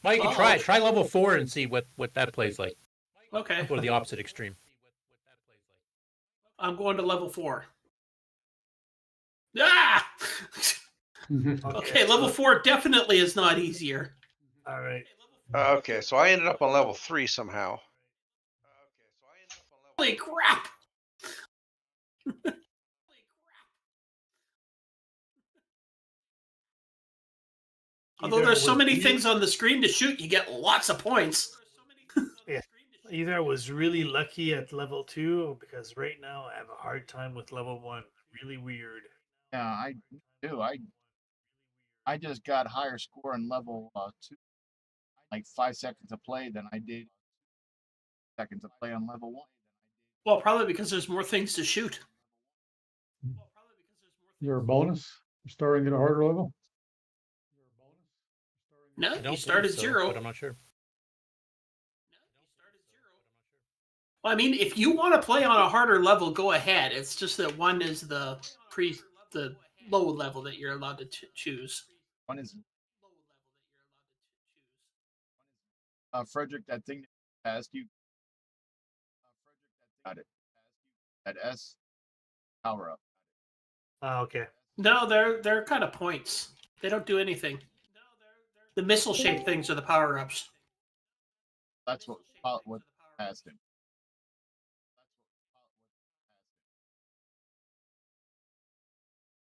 Well, you can try level 4 and see what that plays like. Okay, Go to the opposite extreme. I'm going to level 4. Ah! Okay, level 4 definitely is not easier. All right. Okay, so I ended up on level 3 somehow. Holy crap! Although Either there's so was many really- things on the screen to shoot, you get lots of points. Either I was really lucky at level 2, or because right now I have a hard time with level 1. Really weird. Yeah, I do. I just got higher score on level 2. like 5 seconds of play than I did seconds of play on level 1. Well, probably because there's more things to shoot. Is there a bonus for starting at a harder level? No, I don't you start believe at so, 0. but I'm not sure. Well, I mean, if you want to play on a harder level, go ahead. It's just that one is the low level that you're allowed to choose. One is Frederick, that thing that passed you. Got it. That S power up. Oh, okay. No, they're kind of points. They don't do anything. The missile shaped things are the power ups. That's what passed him.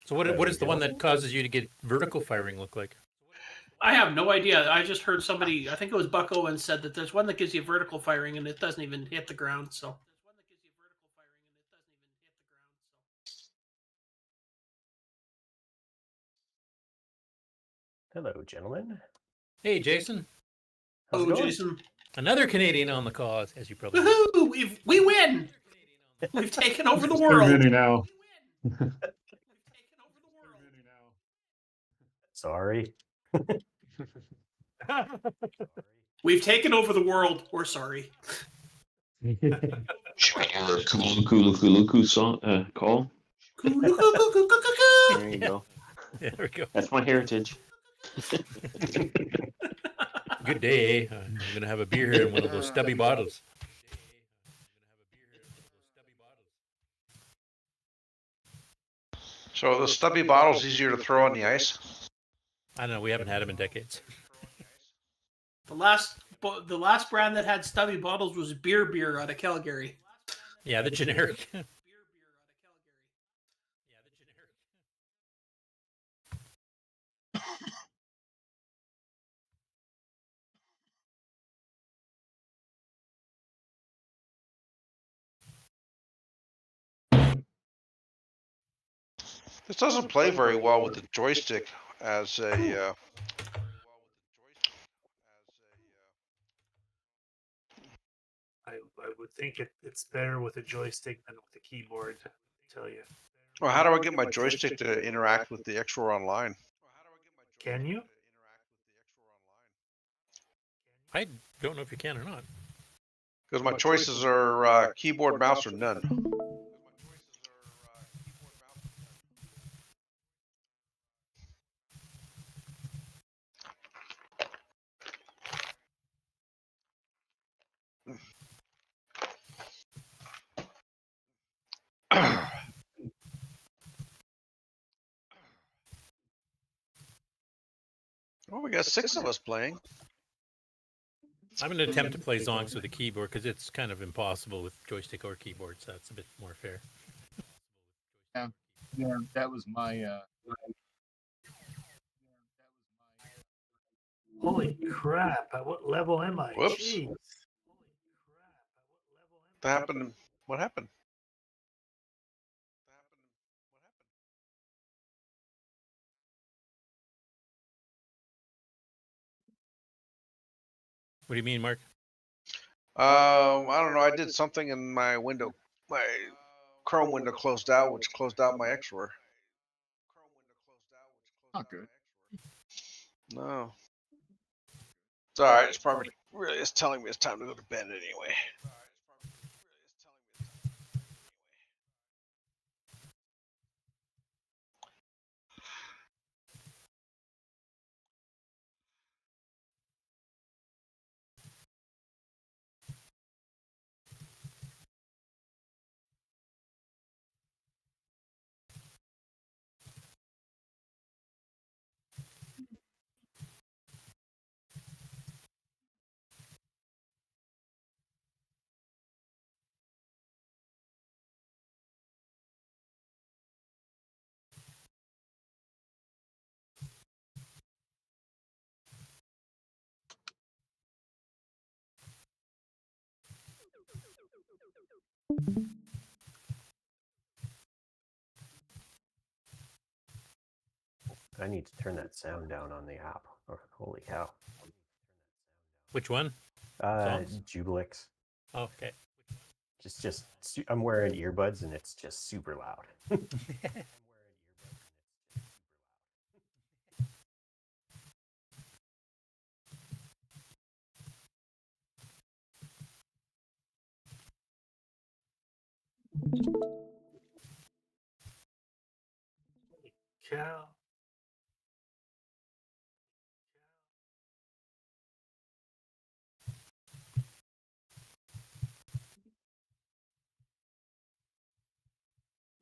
So what is the one that causes you to get vertical firing look like? I have no idea. I just heard somebody, I think it was Buck Owen, said that there's one that gives you vertical firing and it doesn't even hit the ground. So Hello, gentlemen. Hey, Jason. How's it going? Jason. Another Canadian on the call, as you probably know. Woohoo! We win! We've taken over the Too world. many now. Sorry. We've taken over the world. We're sorry. Cool song, call. There you go. Yeah, there we go. That's my heritage. Good day. I'm going to have a beer here in one of those stubby bottles. So the stubby bottle's easier to throw on the ice. I don't know. We haven't had them in decades. The last brand that had stubby bottles was beer out of Calgary. Yeah, the generic. This doesn't play very well with the joystick as a. I would think it's better with a joystick than with the keyboard, I tell you. Well, how do I get my joystick to interact with the Xor Online? Can you? I don't know if you can or not. Because my choices are keyboard, mouse, or none. Well, we got 6 of us playing. I'm going to attempt to play Zonx with a keyboard because it's kind of impossible with joystick or keyboard, so that's a bit more fair. Yeah, that was my. Holy crap! At what level am I? Whoops. Jeez. What happened? What happened? What do you mean, Mark? I don't know. I did something in my window. My Chrome window closed out, which closed out my Xor. Not good. No. It's all right. It's probably really it's telling me it's time to go to bed anyway. I need to turn that sound down on the app. Oh, holy cow. Which one? Zonx? Jubliex. Oh, okay. I'm wearing earbuds and it's just super loud. Cow.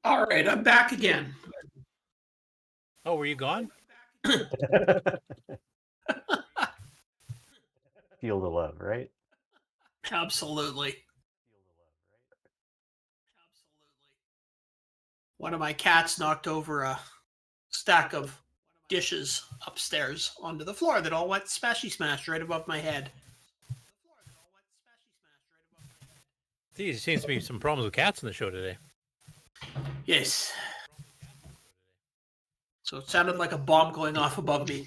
All right, I'm back again. Oh, were you gone? Feel the love, right? Absolutely. One of my cats knocked over a stack of dishes upstairs onto the floor that all went smashy smash right above my head. There seems to be some problems with cats in the show today. Yes. So it sounded like a bomb going off above me.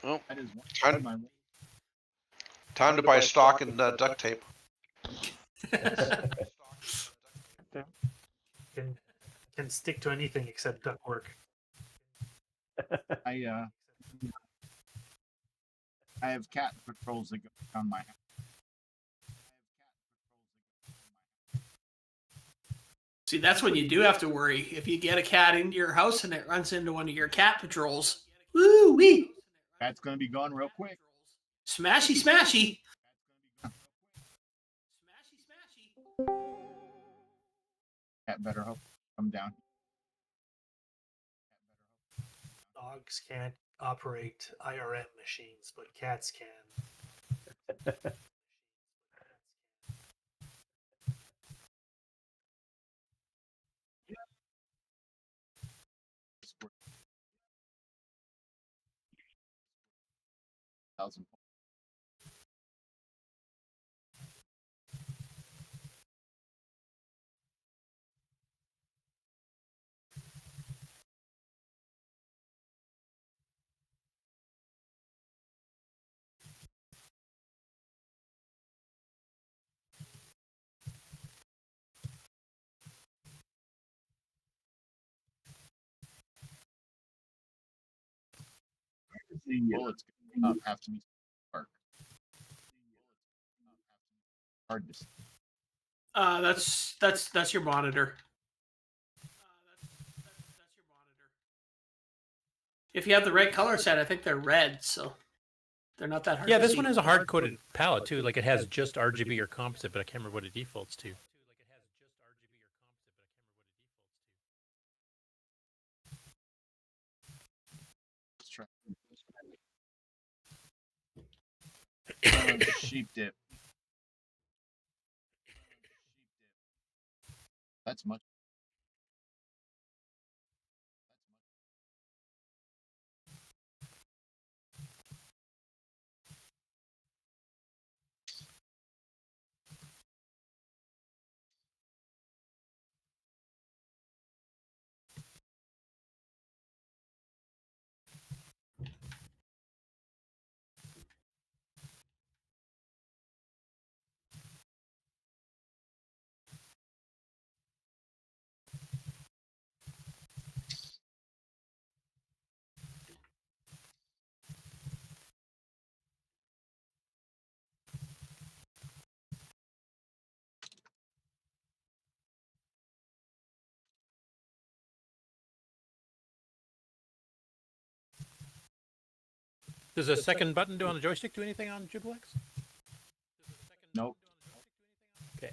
Oh, That is time, one of my time to buy stock in duct tape. Can stick to anything except ductwork. I have cat patrols that go around my house. See, that's when you do have to worry. If you get a cat into your house and it runs into one of your cat patrols, woo wee, Cat's gonna be gone real quick. smashy smashy. Cat better hope come down. Dogs can't operate IRM machines, but cats can. Thousand. The bullets have to be dark. Hard to see. That's your monitor. If you have the right color set, I think they're red, so they're not that hard. Yeah, to this see. one has a hard-coded palette too. Like it has just RGB or composite, but I can't remember what it defaults to. Let's try. Sheep dip. That's much. Does a second button on the joystick do anything on Jubliex? Nope. Okay.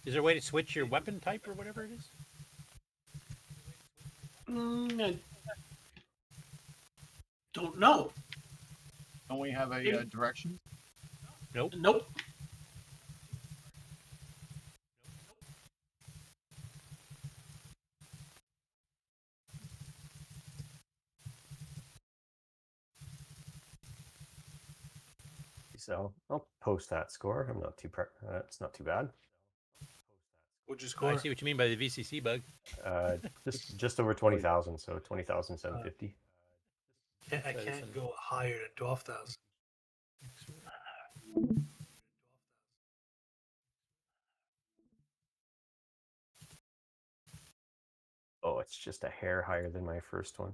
Is there a way to switch your weapon type or whatever it is? I don't know. Don't we have a direction? Nope. Nope. so I'll post that score. I'm not too it's not too bad. What'd you I score? see what you mean by the VCC bug. Just over 20,000, so 20,750. I can't go higher than 12,000. Oh, it's just a hair higher than my first one.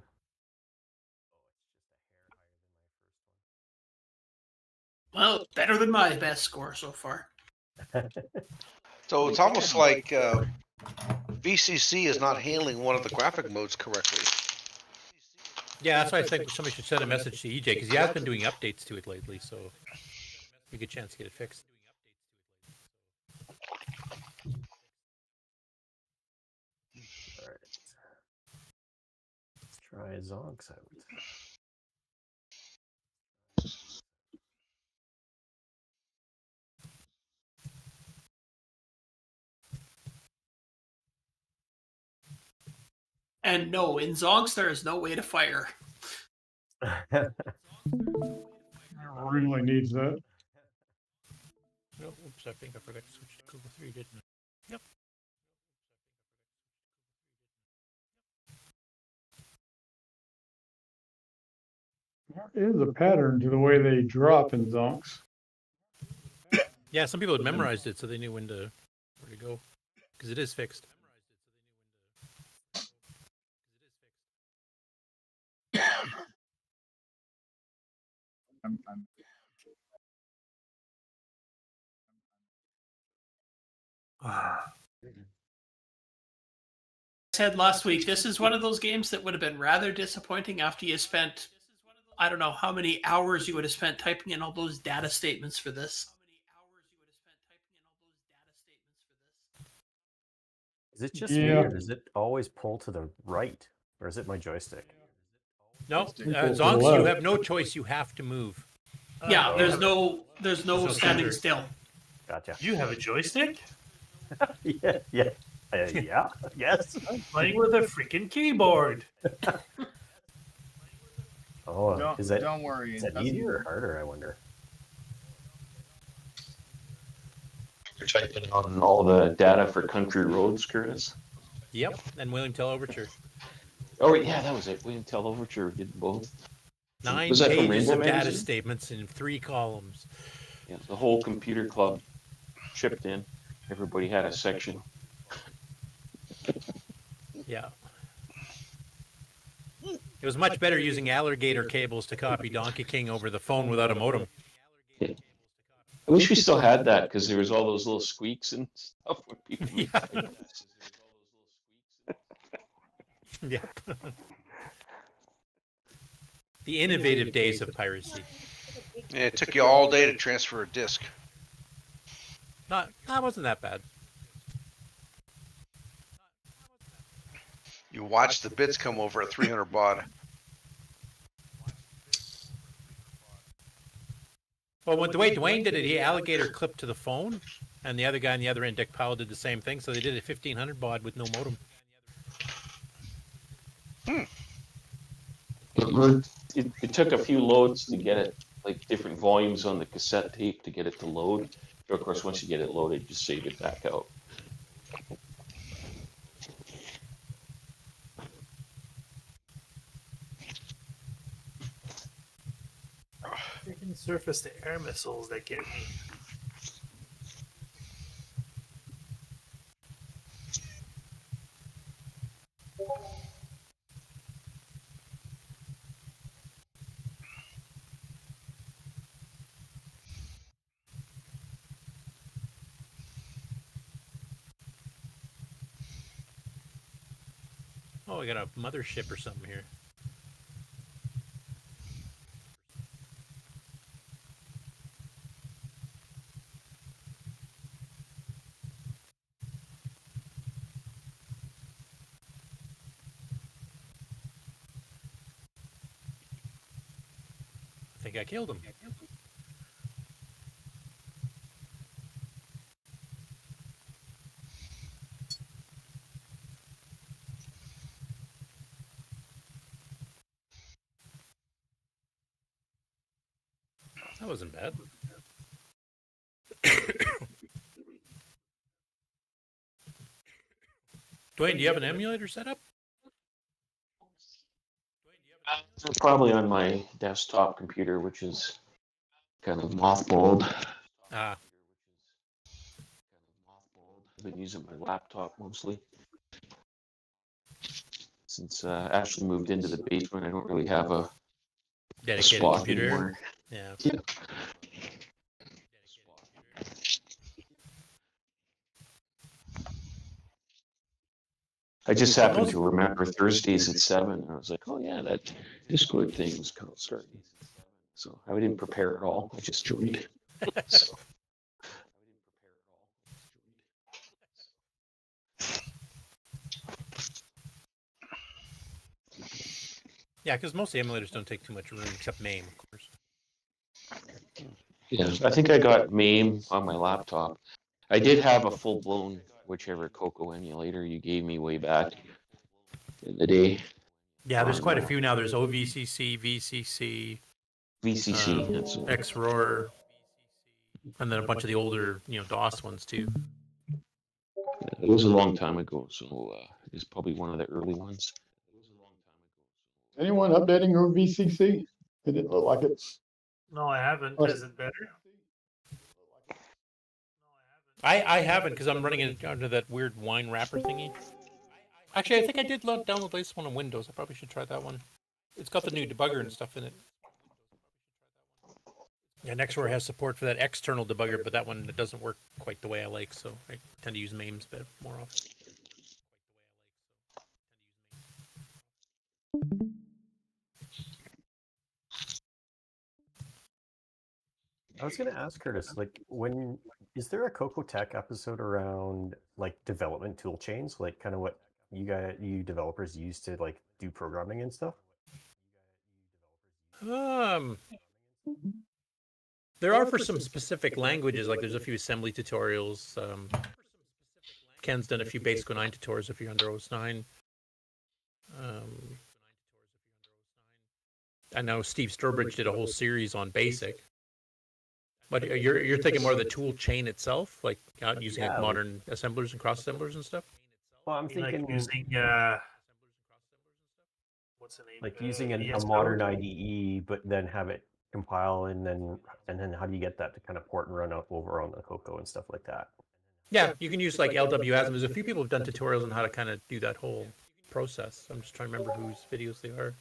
Well, better than my best score so far. So it's almost like VCC is not handling one of the graphic modes correctly. Yeah, that's why I think somebody should send a message to EJ because he has been doing updates to it lately, so a good chance to get it fixed. All right. Let's try Zonx out. And no, in Zonx there is no way to fire. Really needs that. Oh, oops, I think I forgot to switch to CoCo 3, didn't I? Yep. There is a pattern to the way they drop in Zonx. Yeah, some people had memorized it so they knew where to go because it is fixed. I'm Said last week, this is one of those games that would have been rather disappointing after you spent, I don't know how many hours you would have spent typing in all those data statements for this. Is it just me, or does it always pull to the right, or is it my joystick? No, to the Zonx, you left. have no choice. You have to move. Yeah, there's no- no standing standard. still. Gotcha. You have a joystick? Yeah, yeah, yes. I'm playing with a freaking keyboard. Oh, don't worry. is that easier or harder? I wonder. You're typing on all the data for Country Roads, Curtis? Yep, and William Tell Overture. Oh, yeah, that was it. William Tell Overture did both. 9 Was that from pages Rainbow of data Magazine? statements in 3 columns. Yeah, the whole computer club chipped in. Everybody had a section. Yeah. It was much better using alligator cables to copy Donkey King over the phone without a modem. I wish we still had that because there was all those little squeaks and stuff when people would Yeah. type. Yeah. The innovative days of piracy. Yeah, it took you all day to transfer a disc. That wasn't that bad. You watch the bits come over at 300 baud. Well, the way Dwayne did it, he alligator clipped to the phone, and the other guy on the other end, Dick Powell, did the same thing. So they did it 1500 baud with no modem. It took a few loads to get it, like different volumes on the cassette tape to get it to load. So of course, once you get it loaded, just save it back out. Freaking surface to air missiles that get me. Oh, we got a mothership or something here. I think I killed him. That wasn't bad. Dwayne, do you have an emulator set up? Probably on my desktop computer, which is kind of mothballed. Ah, I've been using my laptop mostly. Since Ashley moved into the basement, I don't really have a dedicated spot computer. anymore. Yeah. Yeah. I just happened to remember Thursdays at 7, and I was like, oh yeah, that Discord thing was starting. So I didn't prepare at all. I just joined. So. Yeah, because most of the emulators don't take too much room, except MAME, of course. Yeah, I think I got MAME on my laptop. I did have a full-blown whichever CoCo emulator you gave me way back in the day. Yeah, there's quite a few now. There's OVCC, VCC, VCC. That's XROAR, and then a bunch of the older, DOS ones too. it was a long time ago, so it's probably one of the early ones. Anyone updating your VCC? It didn't look like it. No, I haven't. Is it better? I haven't because I'm running it under that weird wine wrapper thingy. Actually, I think I did download this one on Windows. I probably should try that one. It's got the new debugger and stuff in it. Yeah, Nextware has support for that external debugger, but that one doesn't work quite the way I like, so I tend to use MAME's a bit more often. I was going to ask Curtis, like, is there a Coco Tech episode around like development tool chains, like kind of what you developers use to like do programming and stuff? There are for some specific languages, like there's a few assembly tutorials. Ken's done a few Basic 09 tutorials if you're under OS 9. I know Steve Sturbridge did a whole series on Basic. But you're thinking more of the tool chain itself, like using like modern assemblers and cross assemblers and stuff? Well, I'm thinking like using what's the name? Like using a modern IDE, but then have it compile and then how do you get that to kind of port and run over on the CoCo and stuff like that? Yeah, you can use like LWASM. There's a few people who've done tutorials on how to kind of do that whole process. I'm just trying to remember whose videos they are.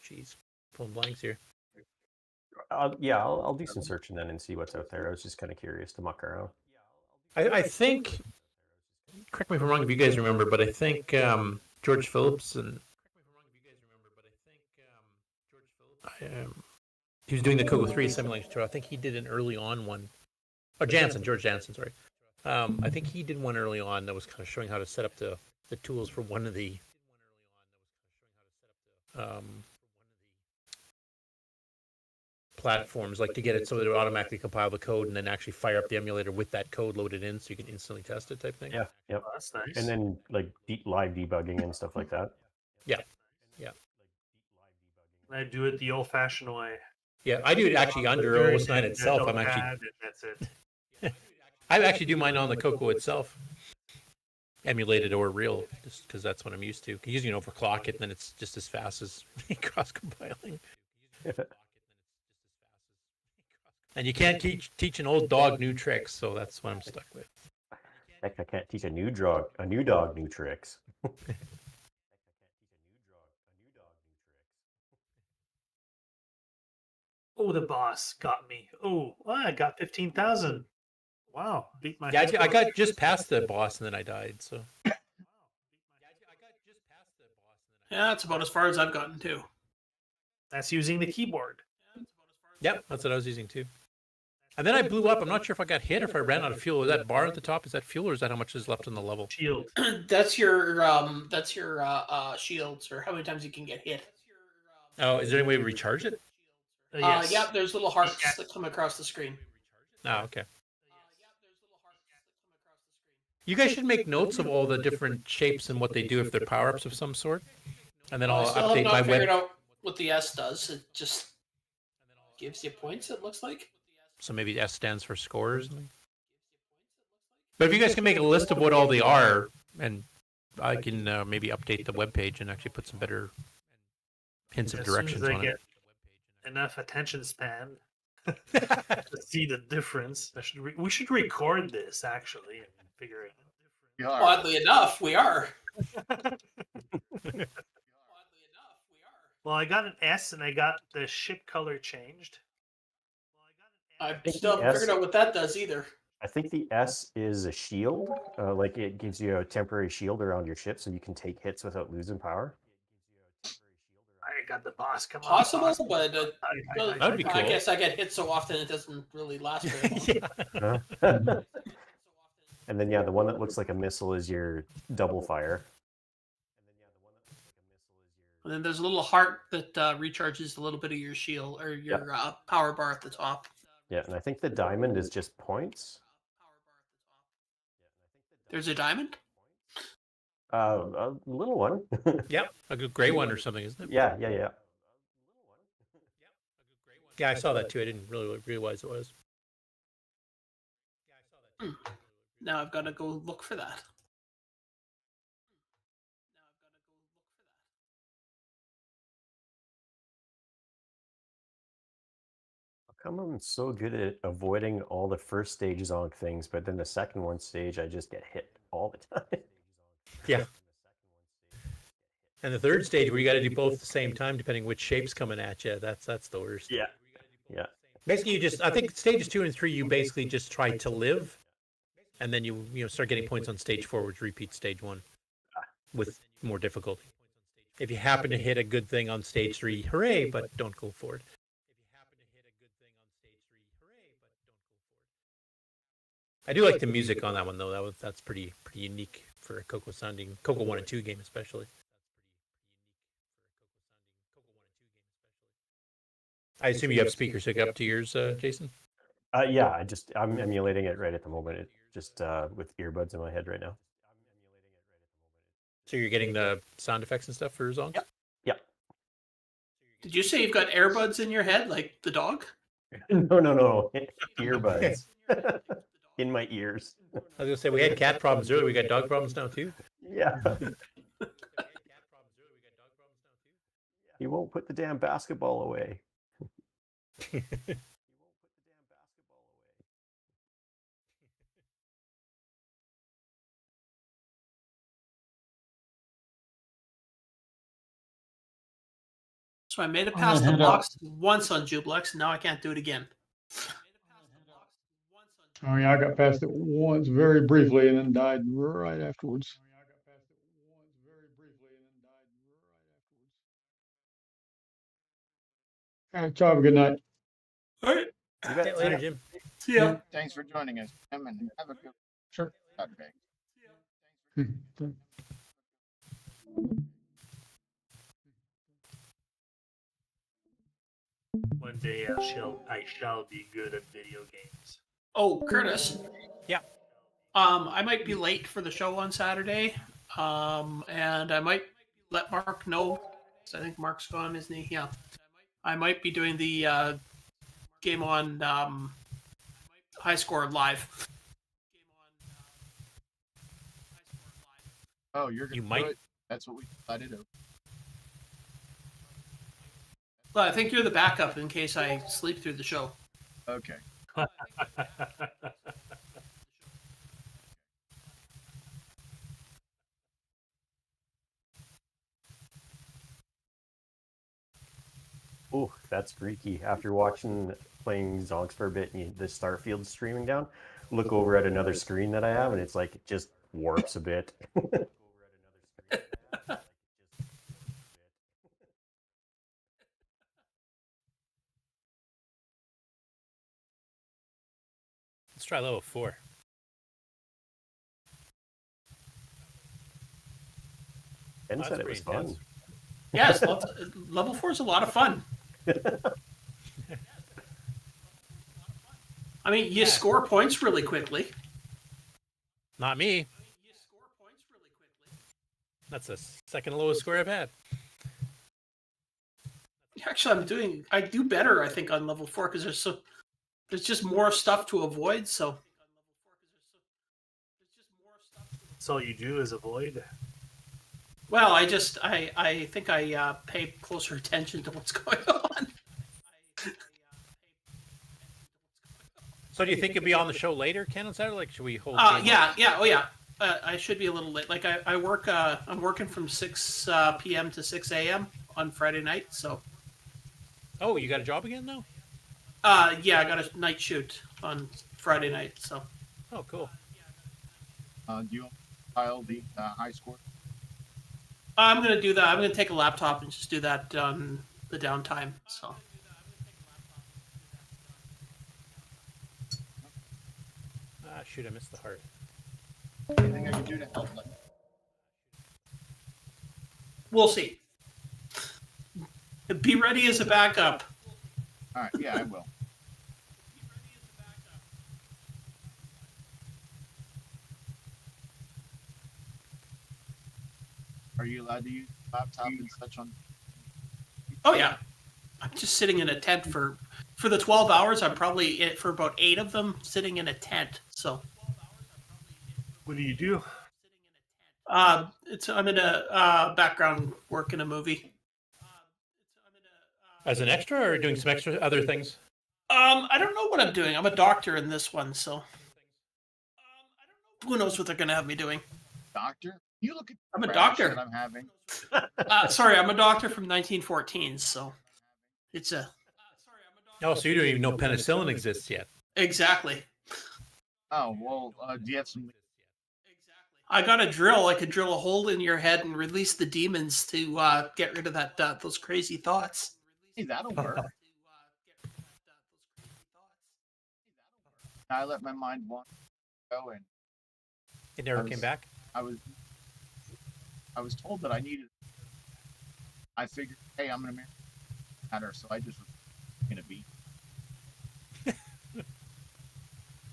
Jeez, pulling blanks here. I'll do some searching then and see what's out there. I was just kind of curious to muck around. I think, correct me if I'm wrong if you guys remember, but I think George Phillips and he was doing the CoCo 3 simulation tour. I think he did an early on one. Oh, George Jansen, sorry. I think he did one early on that was kind of showing how to set up the tools for one of the platforms, like to get it so that it would automatically compile the code and then actually fire up the emulator with that code loaded in so you can instantly test it type thing. Yeah, yep. Oh, that's nice. And then like live debugging and stuff like that. Yeah. I do it the old-fashioned way. Yeah, I do it actually under OS 9 itself. That's it. I actually do mine on the CoCo itself, emulated or real, just because that's what I'm used to. Usually, overclock it, and then it's just as fast as cross-compiling. And you can't teach an old dog new tricks, so that's what I'm stuck with. Heck, I can't teach a new dog new tricks. Oh, the boss got me. Oh, I got 15,000. Wow, beat my. Yeah, I got just past the boss and then I died. So. Yeah, that's about as far as I've gotten too. That's using the keyboard. Yep, that's what I was using too. And then I blew up. I'm not sure if I got hit or if I ran out of fuel. Is that bar at the top? Is that fuel, or is that how much is left on the level? Shield. That's your shields, or how many times you can get hit. Oh, is there any way to recharge it? Yes. Yeah, there's little hearts that come across the screen. Oh, okay. You guys should make notes of all the different shapes and what they do if they're power-ups of some sort. And then I I'll still have update not my figured web. out what the S does. It just gives you points, it looks like. So maybe S stands for score or something. But if you guys can make a list of what all they are, and I can maybe update the webpage and actually put some better hints of As soon as directions I on get it. enough attention span to see the difference, we should record this actually and figure it out. We are. Oddly enough, we are. Well, I got an S and I got the ship color changed. I think still the haven't S- figured out what that does either. I think the S is a shield. Like it gives you a temporary shield around your ship, so you can take hits without losing power. I got the boss. Come on, Possible, boss. but That'd be I cool. guess I get hit so often it doesn't really last very long. Huh? And then the one that looks like a missile is your double fire. And then there's a little heart that recharges a little bit of your shield or your power bar at the top. Yeah, and I think the diamond is just points. There's a diamond? A little one. Yep, a good gray one or something, isn't it? Yeah. Yeah, I saw that too. I didn't really realize it was. Now I've got to go look for that. How come I'm so good at avoiding all the first stage Zonk things, but then the second one stage I just get hit all the time? Yeah. And the third stage where you got to do both at the same time, depending which shape's coming at you, that's the worst. Yeah. Basically, I think stages 2 and 3, you basically just try to live, and then you start getting points on stage 4, which repeats stage 1 with more difficulty. If you happen to hit a good thing on stage 3, hooray! But don't go for it. I do like the music on that one though. That's pretty unique for a CoCo 1 and 2 game especially. I assume you have speakers hooked up to yours, Jason? Yeah, I'm emulating it right at the moment. It just with earbuds in my head right now. So you're getting the sound effects and stuff for Zonx? Yep. Did you say you've got earbuds in your head like the dog? No. Earbuds. In my ears. I was gonna say we had cat problems earlier. We got dog problems now too. Yeah. He won't put the damn basketball away. So I made it past the box once on Jubliex, and now I can't do it again. Oh yeah, I got past it once very briefly and then died right afterwards. All right, y'all have a good night. All right. You bet. Yeah, later, Jim. See ya. Thanks for joining us, Tim, and have a good Sure. Saturday. One day I shall be good at video games. Oh, Curtis. Yeah. I might be late for the show on Saturday. And I might let Mark know. I think Mark's gone, isn't he? Yeah. I might be doing the game on High Score live. Oh, you're gonna You do might- it? That's what we decided. Well, I think you're the backup in case I sleep through the show. Okay. Oh, that's freaky. After playing Zonx for a bit, and the Starfield's streaming down, look over at another screen that I have, and it's like it just warps a bit. Let's try level 4. Ben That's said it was pretty fun. intense. Yes, level 4 is a lot of fun. I mean, you score points really quickly. Not me. That's the second lowest score I've had. Actually, I do better, I think, on level 4 because there's just more stuff to avoid. So That's all you do is avoid. well, I think I pay closer attention to what's going on. So do you think you'll be on the show later, Ken, on Saturday? Like, should we hold? Yeah, oh yeah. I should be a little late. Like I work. I'm working from 6 p.m. to 6 a.m. on Friday night. So. Oh, you got a job again now? Yeah, I got a night shoot on Friday night. So. Oh, cool. Do you file the high score? I'm gonna do that. I'm gonna take a laptop and just do that on the downtime. So. Ah, shoot! I missed the heart. Anything I can do to help? We'll see. Be ready as a backup. All right, yeah, I will. Are you allowed to use laptop and such on? Oh yeah, I'm just sitting in a tent for the 12 hours. I'm probably for about 8 of them sitting in a tent. So. What do you do? I'm in a background work in a movie. As an extra, or doing some extra other things? I don't know what I'm doing. I'm a doctor in this one, so who knows what they're gonna have me doing. Doctor? You look at I'm a rash doctor. that I'm having. Sorry, I'm a doctor from 1914, so it's a. Oh, so you don't even know penicillin exists yet? Exactly. Oh well, do you have some? I got a drill. I could drill a hole in your head and release the demons to get rid of those crazy thoughts. Hey, that'll work. I let my mind wander, go, and It never came back? I was told that I needed. I figured, hey, I'm gonna marry her, so I just was gonna be.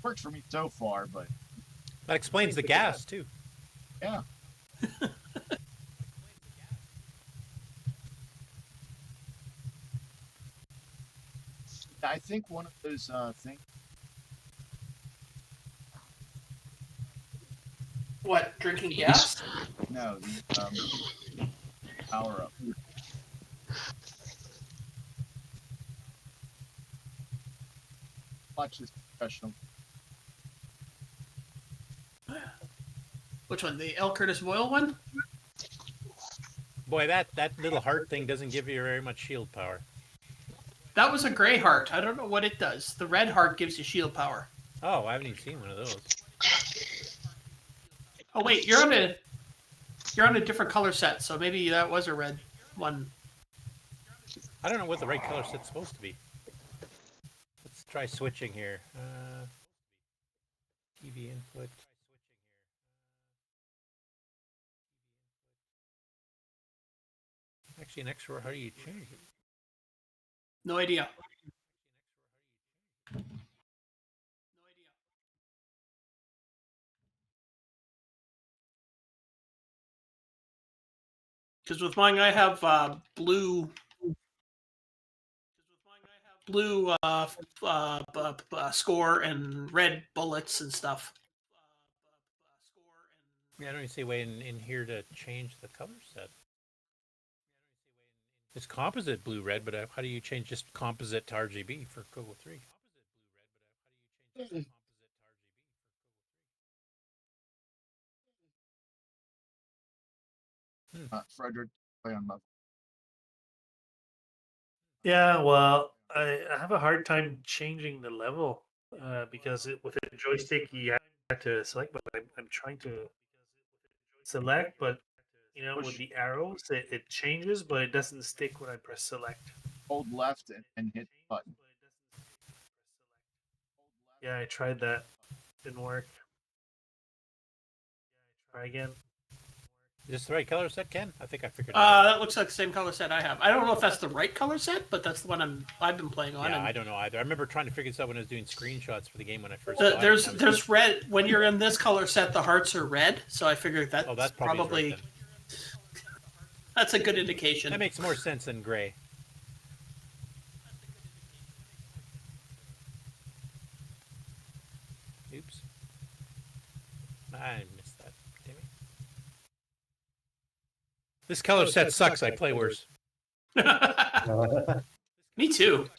Works for me so far, but That explains the gas, too. yeah. I think one of those things. What, drinking gas? No, the power up. Watch this professional. Which one? The L. Curtis Boyle one? Boy, that little heart thing doesn't give you very much shield power. That was a gray heart. I don't know what it does. The red heart gives you shield power. Oh, I haven't even seen one of those. Oh wait, you're on a different color set, so maybe that was a red one. I don't know what the right color set's supposed to be. Let's try switching here. TV input. Actually, an extra, how do you change it? No idea. Because with mine, I have blue score and red bullets and stuff. Yeah, I don't even see a way in here to change the color set. It's composite blue-red, but how do you change just composite to RGB for CoCo 3? Frederick, play on level. Yeah, well, I have a hard time changing the level because with a joystick you have to select, but I'm trying to select, but with the arrows it changes, but it doesn't stick when I press select. Hold left and hit the button. Yeah, I tried that. Didn't work. Try again. Is this the right color set, Ken? I think I figured it out. That looks like the same color set I have. I don't know if that's the right color set, but that's the one I've been playing on. Yeah, and I don't know either. I remember trying to figure this out when I was doing screenshots for the game when I first got it. There's red. When you're in this color set, the hearts are red, so I figured that's Oh, that's probably probably right, That's a good indication. That makes more sense than gray. Oops. I missed that. Damn it. This color set sucks. I play worse. Me too.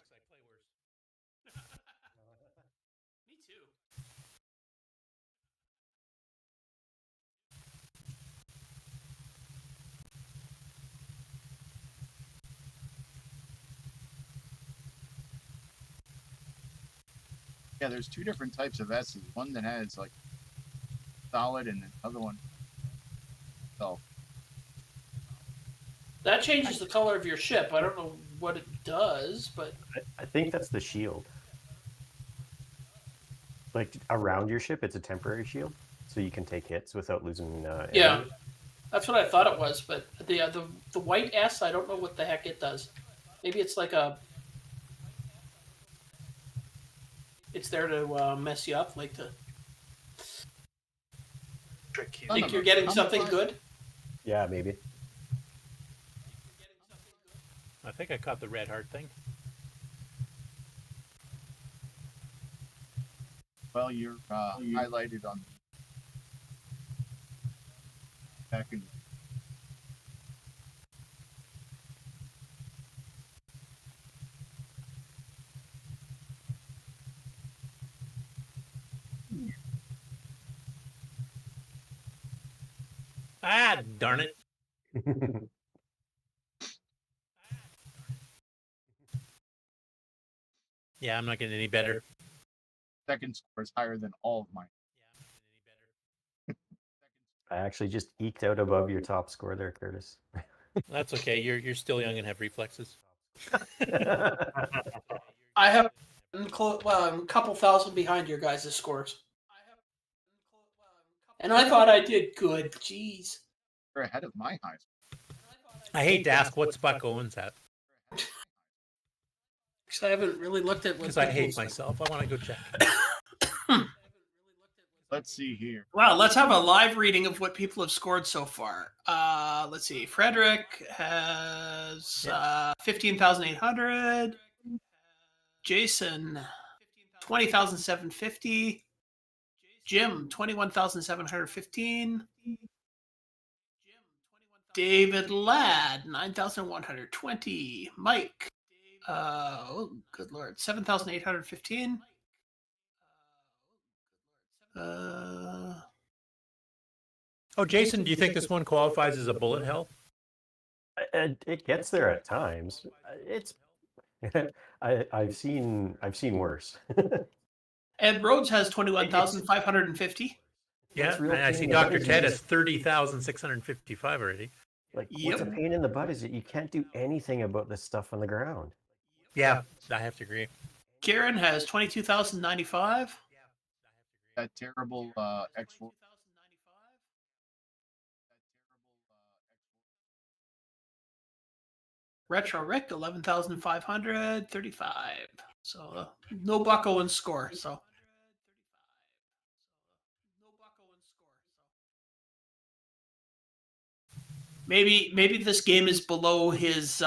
Yeah, there's two different types of S's. One that has like solid, and another one. So That changes the color of your ship. I don't know what it does, but I think that's the shield. Like around your ship, it's a temporary shield, so you can take hits without losing. yeah, energy. that's what I thought it was. But the white S, I don't know what the heck it does. Maybe it's like a. It's there to mess you up, like to Trick you. think you're getting something good. Yeah, maybe. I think I caught the red heart thing. well, you're highlighted on back in. Ah, darn it. Yeah, I'm not getting any better. Second score is higher than all of mine. I actually just eked out above your top score there, Curtis. That's okay. You're still young and have reflexes. I have I'm a couple thousand behind your guys' scores, and I thought I did good. Jeez. You're ahead of my high score. I hate to ask what's Buck Owens at Because I haven't really looked at what. because I hate myself. I want to go check. Let's see here. Wow, let's have a live reading of what people have scored so far. Let's see. Frederick has 15,800. Jason, 20,750. Jim, 21,715. David Ladd, 9,120. Mike, oh, good lord, 7,815. Oh, Jason, do you think this one qualifies as a bullet hell? It gets there at times. It's I've seen worse. Ed Rhodes has 21,550. Yeah, It's real and I pain see in the Dr. butt, Ted isn't has 30,655 already. Like, Yep. what's a pain in the butt is that you can't do anything about this stuff on the ground. Yeah, I have to agree. Kieran has 22,095. That terrible X4. Retro Rick, 11,535. So no Buck Owens score. So maybe this game is below his.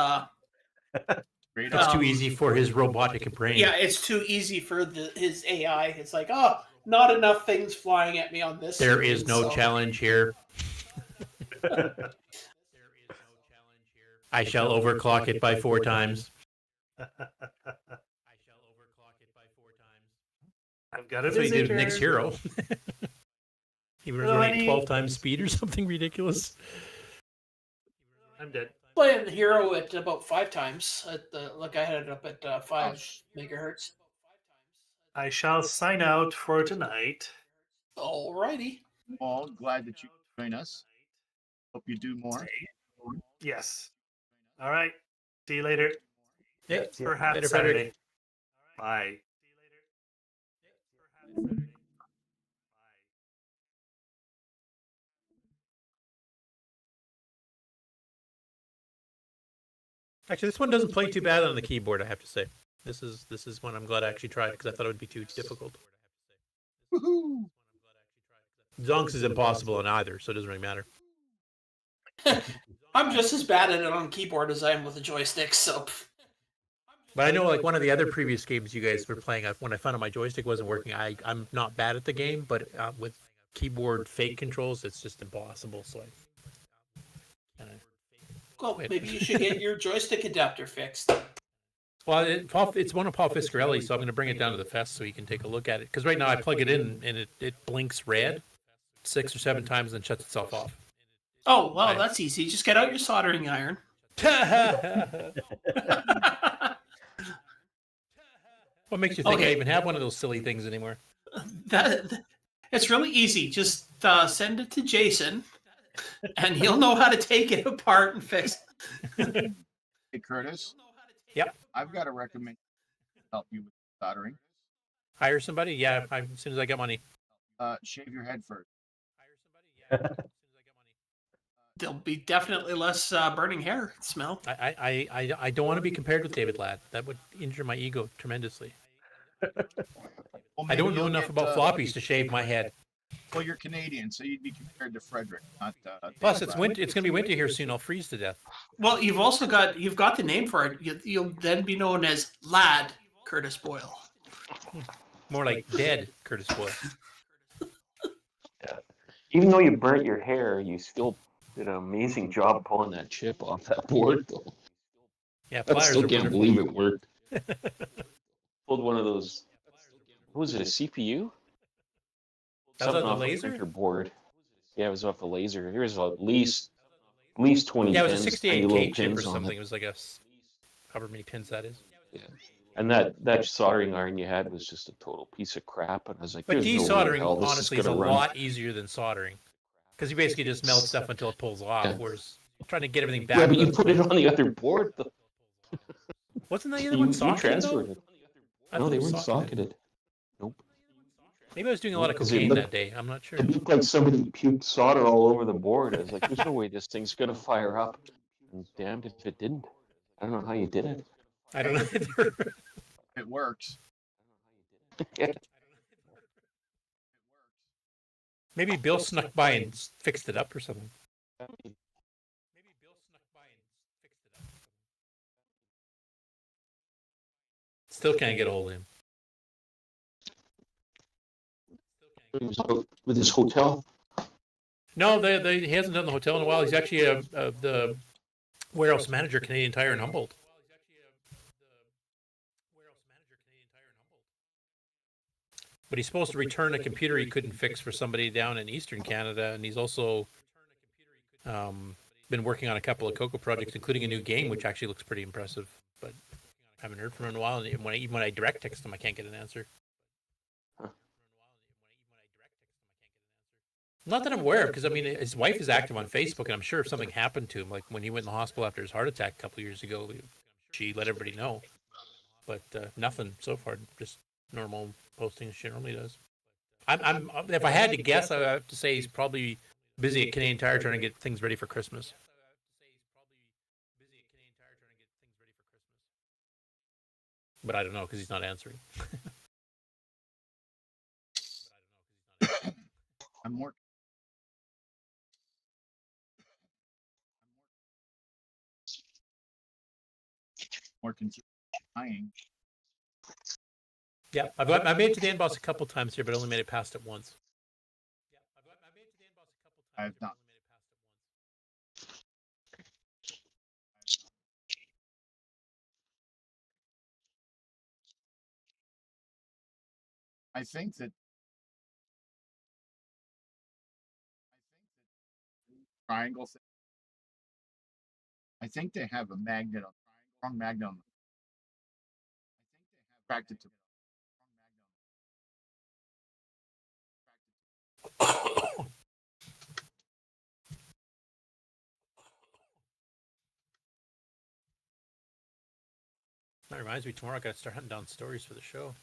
Great It's too Um, easy for his robotic brain. Yeah, it's too easy for his AI. It's like, oh, not enough things flying at me on this. There screen, is no so- challenge here. I shall overclock it by 4 times. I've got a That's what he did with visitor. Nick's hero. He was Hello, running honey. 12 times speed or something ridiculous. I'm dead. Playing the hero at about 5 times. Like I had it up at 5 megahertz. I shall sign out for tonight. Alrighty. Paul, glad that you join us. Hope you do more. Yes. All right. See you later. Yeah, Perhaps later, Saturday. Frederick. Bye. Actually, this one doesn't play too bad on the keyboard, I have to say. This is one I'm glad I actually tried because I thought it would be too difficult. Woohoo! Zonx is impossible on either, so it doesn't really matter. I'm just as bad at it on keyboard as I am with a joystick, so. But I know, like, one of the other previous games you guys were playing, when I found out my joystick wasn't working, I'm not bad at the game, but with keyboard fake controls, it's just impossible. So I kind of Well, quit. maybe you should get your joystick adapter fixed. Well, it's one of Paul Fiscarelli, so I'm going to bring it down to the fest so he can take a look at it. Because right now I plug it in and it blinks red 6 or 7 times and then shuts itself off. Oh, well, that's easy. Just get out your soldering iron. What makes you think I even have one of those silly things anymore? It's really easy. Just send it to Jason, and he'll know how to take it apart and fix it. Hey, Curtis. Yep. I've got a recommendation to help you with soldering. Hire somebody? Yeah, as soon as I get money. Shave your head first. There'll be definitely less burning hair smell. I don't want to be compared with David Ladd. That would injure my ego tremendously. Well, I don't know you'll enough get, about floppies to shave my head. Well, you're Canadian, so you'd be compared to Frederick, not. Plus, it's winter. It's going to be winter here soon. I'll freeze to death. Well, you've got the name for it. You'll then be known as Lad Curtis Boyle. More like dead Curtis Boyle. Yeah. Even though you burnt your hair, you still did an amazing job pulling that chip off that board, though. Yeah, I pliers still are can't wonderful. believe it worked. Pulled one of those. What was it? A CPU? That was Something on the off laser? a printer board. Yeah, it was off a laser. Here's at least 20 Yeah, it was a pins, tiny little 68K chip or pins on something. it. It was like however many pins that is. Yeah. And that soldering iron you had was just a total piece of crap. And I was like, But there's no way in desoldering, hell this honestly, is a gonna run. lot easier than soldering. Because you basically just melt stuff until it pulls off, Yeah. whereas trying to get everything back. Yeah, but you with- put it on the other board, though. Wasn't the other one You socketed, transferred though? it. I No, thought they it was weren't socketed. socketed. Nope. Maybe I was doing a lot of Because it cocaine looked- that day. I'm not sure. It looked like somebody puked solder all over the board. I was like, there's no way this thing's gonna fire up. And damned if it didn't. I don't know how you did it. I don't know either. It works. Yeah. Maybe Bill snuck by and fixed it up or something. Still can't get a hold of him. He was out with his hotel. No, he hasn't done the hotel in a while. He's actually the warehouse manager, Canadian Tire in Humboldt. But he's supposed to return a computer he couldn't fix for somebody down in Eastern Canada, and he's also been working on a couple of CoCo projects, including a new game, which actually looks pretty impressive. But I haven't heard from him in a while, and even when I direct text him, I can't get an answer. Not that I'm aware of, because I mean, his wife is active on Facebook, and I'm sure if something happened to him, like when he went in the hospital after his heart attack a couple years ago, she let everybody know. But nothing so far, just normal posting she normally does. I'm if I had to guess, I would have to say he's probably busy at Canadian Tire trying to get things ready for Christmas. But I don't know because he's not answering. I'm more concerned dying. Yeah, I made it to the end boss a couple times here, but I only made it past it once. I have not. I think that triangle thing. I think they have a magnet on strong magnet on. I think they have attracted to. That reminds me, tomorrow I got to start hunting down stories for the show.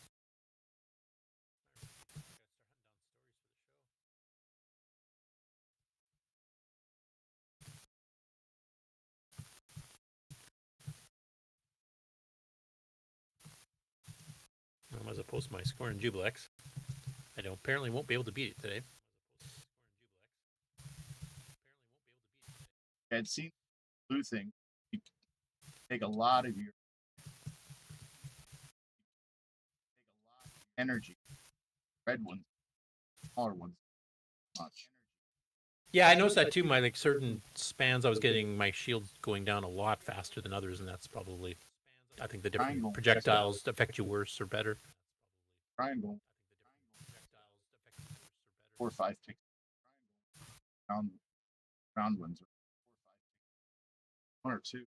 As opposed to my score in Jubliex, I apparently won't be able to beat it today. I'd seen blue thing, you take a lot of your energy. Red ones, smaller ones, much. Yeah, I noticed that too. My like certain spans, I was getting my shield going down a lot faster than others, and that's probably, I think the different Triangle. projectiles affect you worse or better. Triangle. 4 or 5 ticks. Round ones. 1 or 2.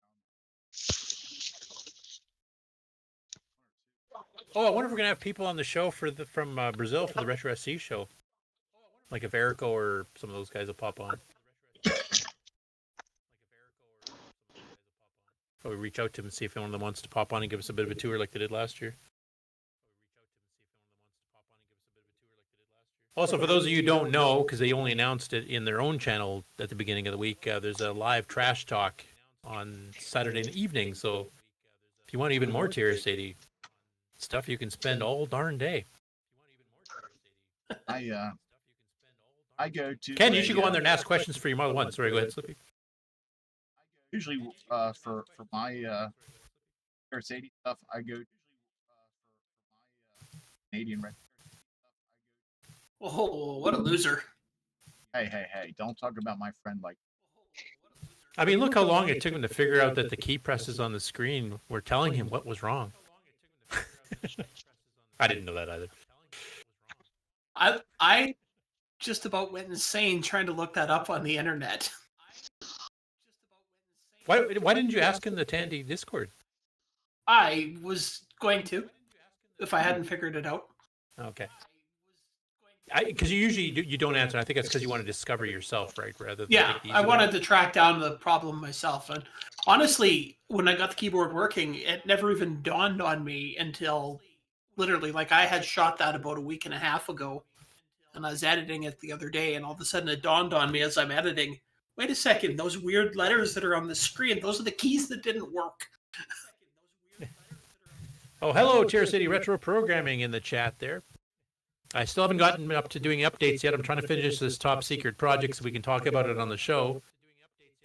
Oh, I wonder if we're gonna have people on the show from Brazil for the Retro SC show. Like if Erico or some of those guys will pop on. Or we reach out to them and see if one of them wants to pop on and give us a bit of a tour like they did last year. Also, for those of you who don't know, because they only announced it in their own channel at the beginning of the week, there's a live trash talk on Saturday evening. So if you want even more TRS-80 stuff, you can spend all darn day. I go to Ken, you should go on there and ask questions for your Model 1. Sorry, go ahead, Slippy. Usually, for my TRS-80 stuff, I go to Canadian Red. Oh, what a loser! Hey! Don't talk about my friend like. I mean, look how long it took him to figure out that the key presses on the screen were telling him what was wrong. I didn't know that either. I just about went insane trying to look that up on the internet. Why didn't you ask in the Tandy Discord? I was going to, if I hadn't figured it out. Okay. Because you don't answer. I think that's because you want to discover yourself, right? Rather than Yeah, take the easy I way. wanted to track down the problem myself. And honestly, when I got the keyboard working, it never even dawned on me until literally, like I had shot that about a week and a half ago, and I was editing it the other day, and all of a sudden it dawned on me as I'm editing, wait a second, those weird letters that are on the screen, those are the keys that didn't work. Oh, hello, TRS-80 Retro Programming in the chat there. I still haven't gotten up to doing updates yet. I'm trying to finish this top secret project so we can talk about it on the show.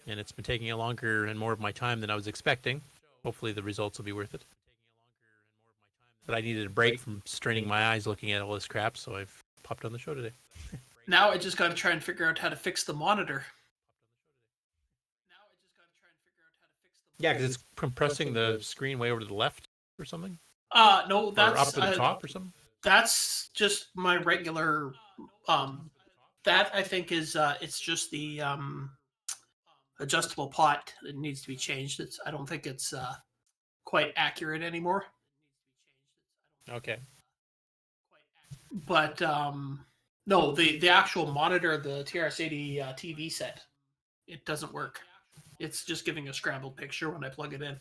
And it's been taking longer and more of my time than I was expecting. Hopefully the results will be worth it. But I needed a break from straining my eyes looking at all this crap, so I've popped on the show today. Now I just got to try and figure out how to fix the monitor. Yeah, because it's compressing the screen way over to the left or something? No, Or that's up to the top or something? That's just my regular. That I think is it's just the adjustable pot that needs to be changed. I don't think it's quite accurate anymore. Okay. But no, the actual monitor, the TRS-80 TV set, it doesn't work. It's just giving a scrambled picture when I plug it in.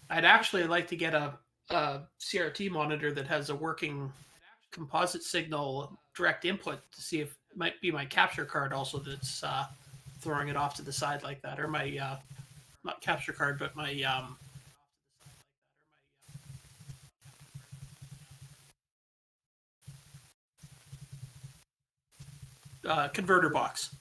I'd actually like to get a CRT monitor that has a working composite signal direct input to see if it might be my capture card also that's throwing it off to the side like that, or my not capture card, but my converter box.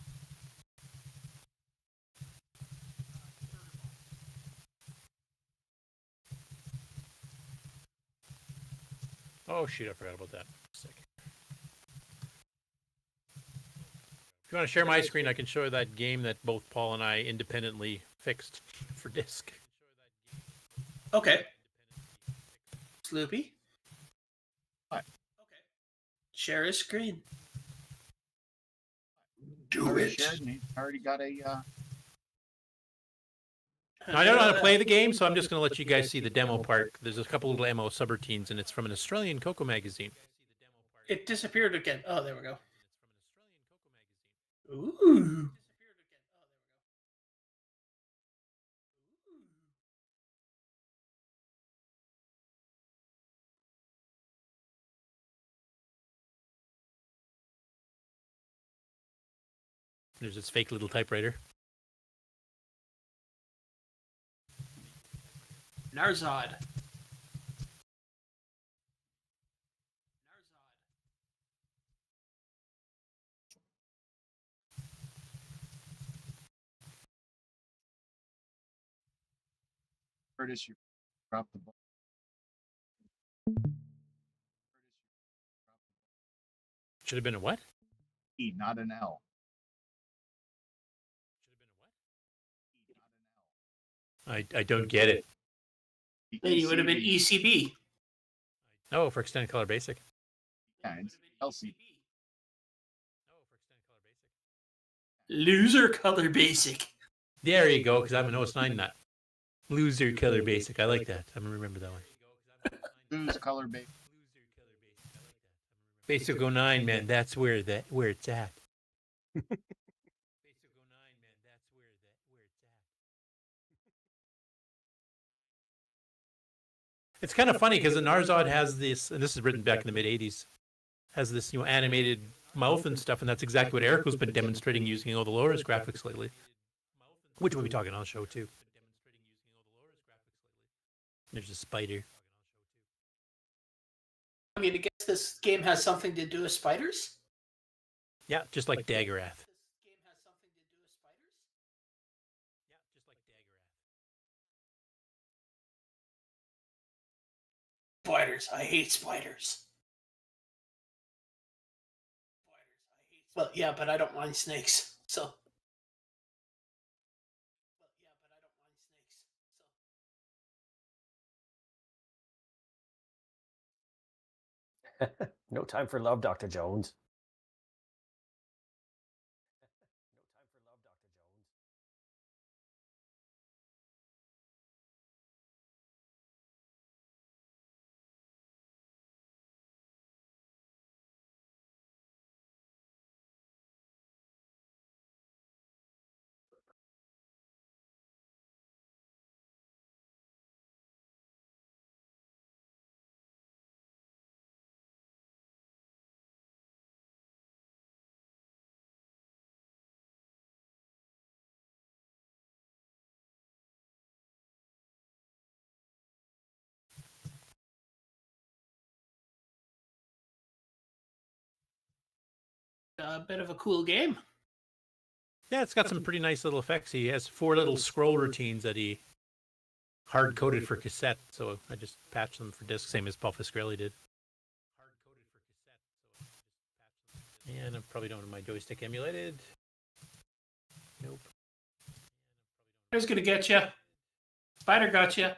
Oh, shoot, I forgot about that. Sick. If you want to share my screen, I can show you that game that both Paul and I independently fixed for disc. Okay. Sloopy. What? Okay. Share his screen. Do it. He's already got a. Now, I don't know how to play the game, so I'm just going to let you guys see the demo part. There's a couple little MO subroutines, and it's from an Australian CoCo magazine. It disappeared again. Oh, there we go. Ooh. There's this fake little typewriter. Narzod. Curtis, you dropped the ball. Should have been a what? E, not an L. I don't get it. The Then you would have been ECB. ECB. Oh, for extended color basic. Yeah, it's LCB. Loser color basic. There you go, because I'm an OS9 nut. Loser color basic. I like that. I'm gonna remember that one. Lose color base. Basic 09, man. That's where it's at. It's kind of funny because the Narzod has this, and this is written back in the mid '80s, has this animated mouth and stuff, and that's exactly what Erico's been demonstrating using all the low-res graphics lately, which we'll be talking on the show too. There's a spider. I mean, I guess this game has something to do with spiders. Yeah, just like Daggerath. Spiders. I hate spiders. Well, yeah, but I don't mind snakes. So. No time for love, Dr. Jones. A bit of a cool game. Yeah, it's got some pretty nice little effects. He has 4 little scroll routines that he hard-coded for cassette, so I just patched them for disc, same as Paul Fiscarelli did. And I probably don't have my joystick emulated. Nope. Spider's gonna get you. Spider got you.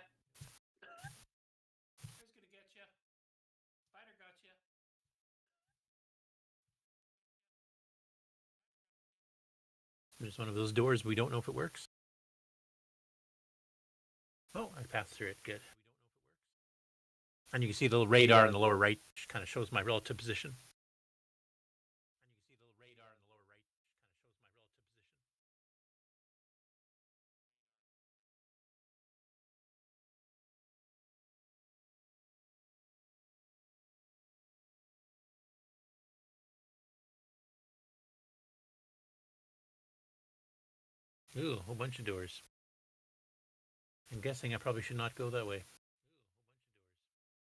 There's one of those doors. We don't know if it works. Oh, I passed through it. Good. And you can see the little radar in the lower right, which kind of shows my relative position. Ooh, a whole bunch of doors. I'm guessing I probably should not go that way.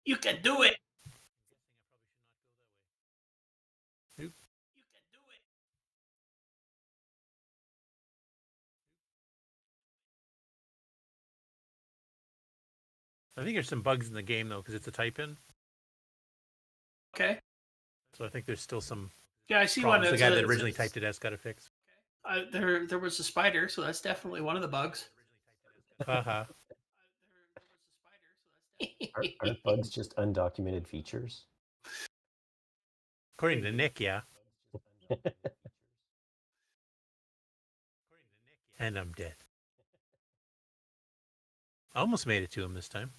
You can do it. Oop. You can do it. I think there's some bugs in the game though, because it's a type-in. Okay. So I think there's still some Yeah, I see problems. one. The guy that originally typed it has got to fix. There was a spider, so that's definitely one of the bugs. Haha. Aren't bugs just undocumented features? According to Nick, yeah. And I'm dead. I almost made it to him this time.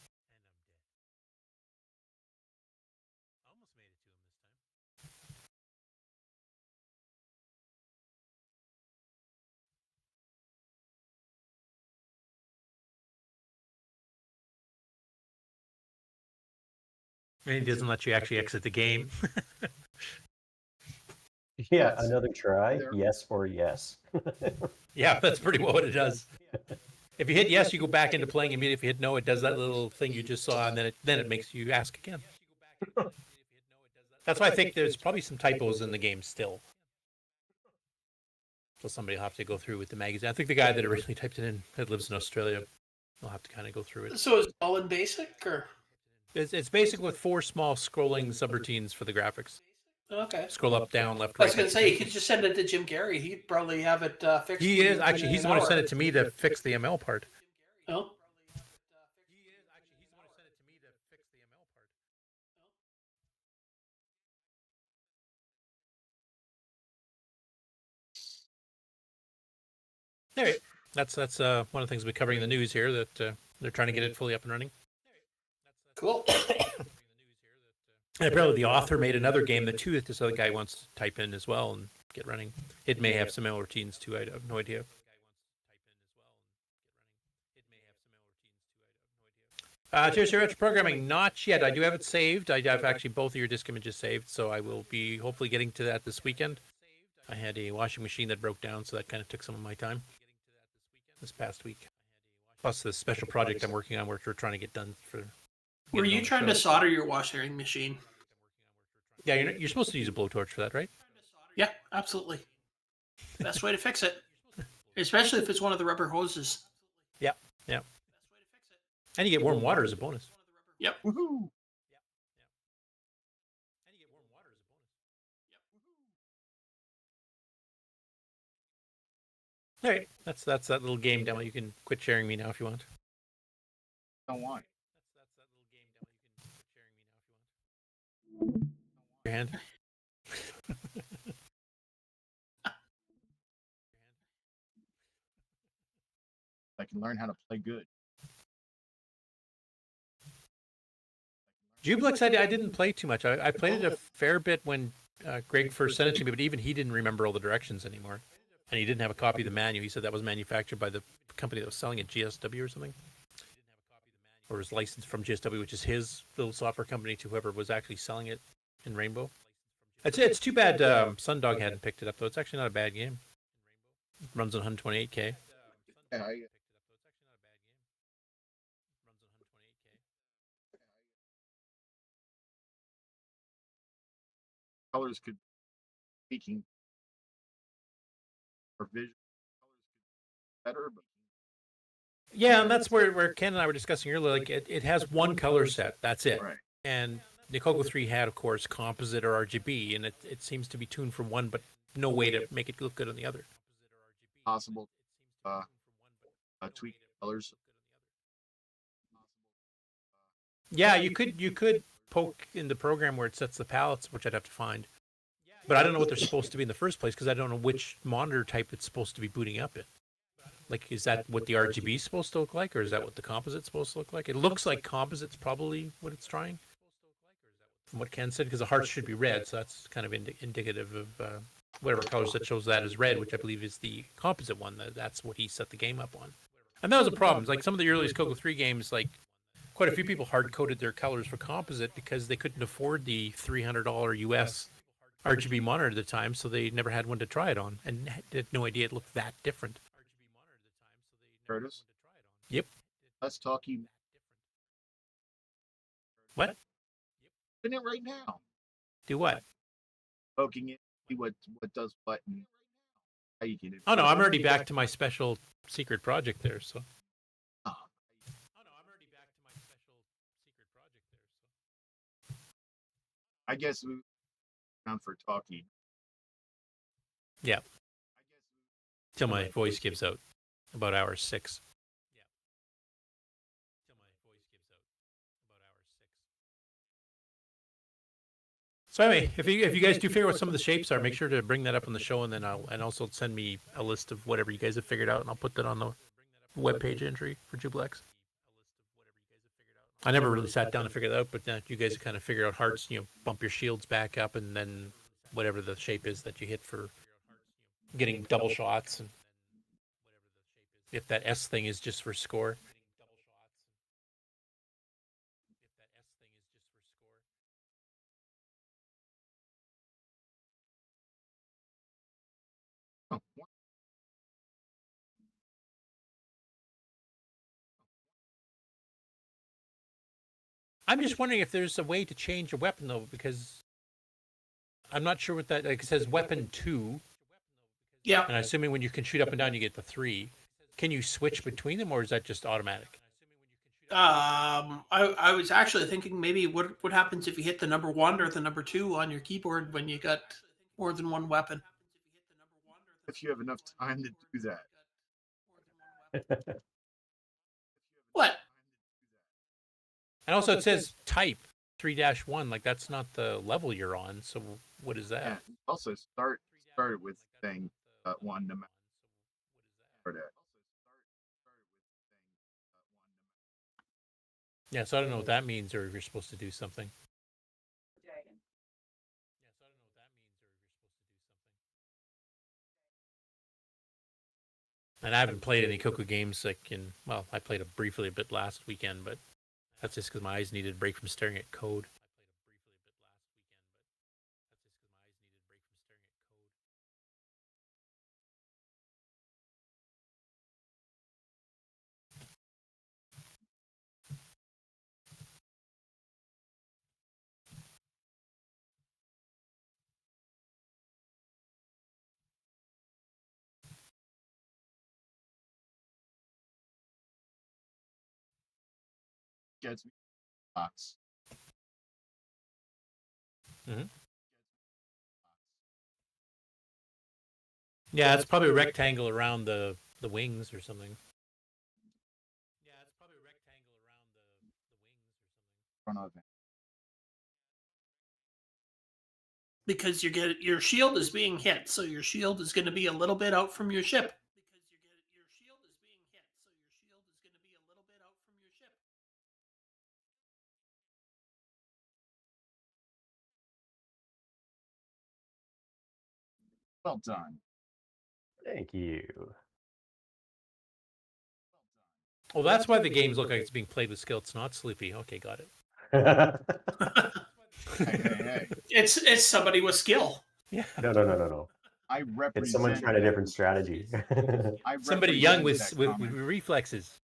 And he doesn't let you actually exit the game. Yeah, another try. Yes or yes. Yeah, that's pretty well what it does. If you hit yes, you go back into playing immediately. If you hit no, it does that little thing you just saw, and then it makes you ask again. That's why I think there's probably some typos in the game still. So somebody will have to go through with the magazine. I think the guy that originally typed it in lives in Australia. I'll have to kind of go through it. So is it all in basic or? It's basic with 4 small scrolling subroutines for the graphics. Okay. Scroll up, down, left, I right. was going to say, you could just send it to Jim Gary. He'd probably have it fixed. He is actually, he's the one who sent it to me to fix the ML part. Oh. Anyway, that's one of the things we're covering in the news here, that they're trying to get it fully up and running. Cool. And apparently the author made another game that this other guy wants to type in as well and get running. It may have some ML routines too. I have no idea. Cheers, retro programming. Not yet. I do have it saved. I have actually both of your disk images saved, so I will be hopefully getting to that this weekend. I had a washing machine that broke down, so that kind of took some of my time this past week. Plus the special project I'm working on, which we're trying to get done for. Were you trying to solder your washing machine? Yeah, you're supposed to use a blowtorch for that, right? Yeah, absolutely. Best way to fix it, especially if it's one of the rubber hoses. Yeah. And you get warm water as a bonus. Yep. Woohoo! All right, that's that little game demo. You can quit sharing me now if you want. Don't want. Your hand. I can learn how to play good. Jubliex, I didn't play too much. I played it a fair bit when Greg first sent it to me, but even he didn't remember all the directions anymore. And he didn't have a copy of the manual. He said that was manufactured by the company that was selling it, GSW or something. Or was licensed from GSW, which is his little software company, to whoever was actually selling it in Rainbow. It's too bad Sundog hadn't picked it up, though. It's actually not a bad game. It runs on 128K. Yeah, colors could speaking or visual colors could be better, but Yeah, and that's where Ken and I were discussing earlier. Like, it has one color set. That's it. right. And the CoCo 3 had, of course, composite or RGB, and it seems to be tuned for one, but no way to make it look good on the other. Possible tweak colors. Yeah, you could poke in the program where it sets the palettes, which I'd have to find. But I don't know what they're supposed to be in the first place, because I don't know which monitor type it's supposed to be booting up in. Like, is that what the RGB is supposed to look like, or is that what the composite's supposed to look like? It looks like composite's probably what it's trying, from what Ken said, because the hearts should be red, so that's kind of indicative of whatever colors that shows that as red, which I believe is the composite one. That's what he set the game up on. And that was a problem. Like, some of the earliest CoCo 3 games, like, quite a few people hard-coded their colors for composite because they couldn't afford the $300 US RGB monitor at the time, so they never had one to try it on, and had no idea it looked that different. Curtis? Yep. Let's talk you. What? Doing it right now. Do what? Poking it, see what does what and how you get it. Oh, no, I'm already back to my special secret project there, so. I guess we down for talking. Yeah. Till my voice gives out. About hour 6. So anyway, if you guys do figure out what some of the shapes are, make sure to bring that up on the show, and then also send me a list of whatever you guys have figured out, and I'll put that on the webpage entry for Jubliex. I never really sat down to figure that out, but you guys kind of figure out hearts, bump your shields back up, and then whatever the shape is that you hit for getting double shots, and if that S thing is just for score. Oh, I'm just wondering if there's a way to change a weapon, though, because I'm not sure what that, like, it says weapon 2. Yeah. And I'm assuming when you can shoot up and down, you get the 3. Can you switch between them, or is that just automatic? I was actually thinking maybe what happens if you hit the number 1 or the number 2 on your keyboard when you got more than one weapon. If you have enough time to do that. What? And also it says type 3-1, like that's not the level you're on. So what is that? Yeah. Also, started with saying 1 no matter. Yeah, so I don't know what that means, or if you're supposed to do something. And I haven't played any CoCo games I played it briefly a bit last weekend, but that's just because my eyes needed a break from staring at code. Gets me box. Mm-hmm. Yeah, it's probably a rectangle around the wings or something. Front of it. Because your shield is being hit, so your shield is going to be a little bit out from your ship. Well done. Thank you. Oh, that's why the games look like it's being played with skill. It's not sleepy. Okay, got it. Hey. It's somebody with skill. Yeah. No. I represent. It's someone trying a different strategy. Somebody young with reflexes.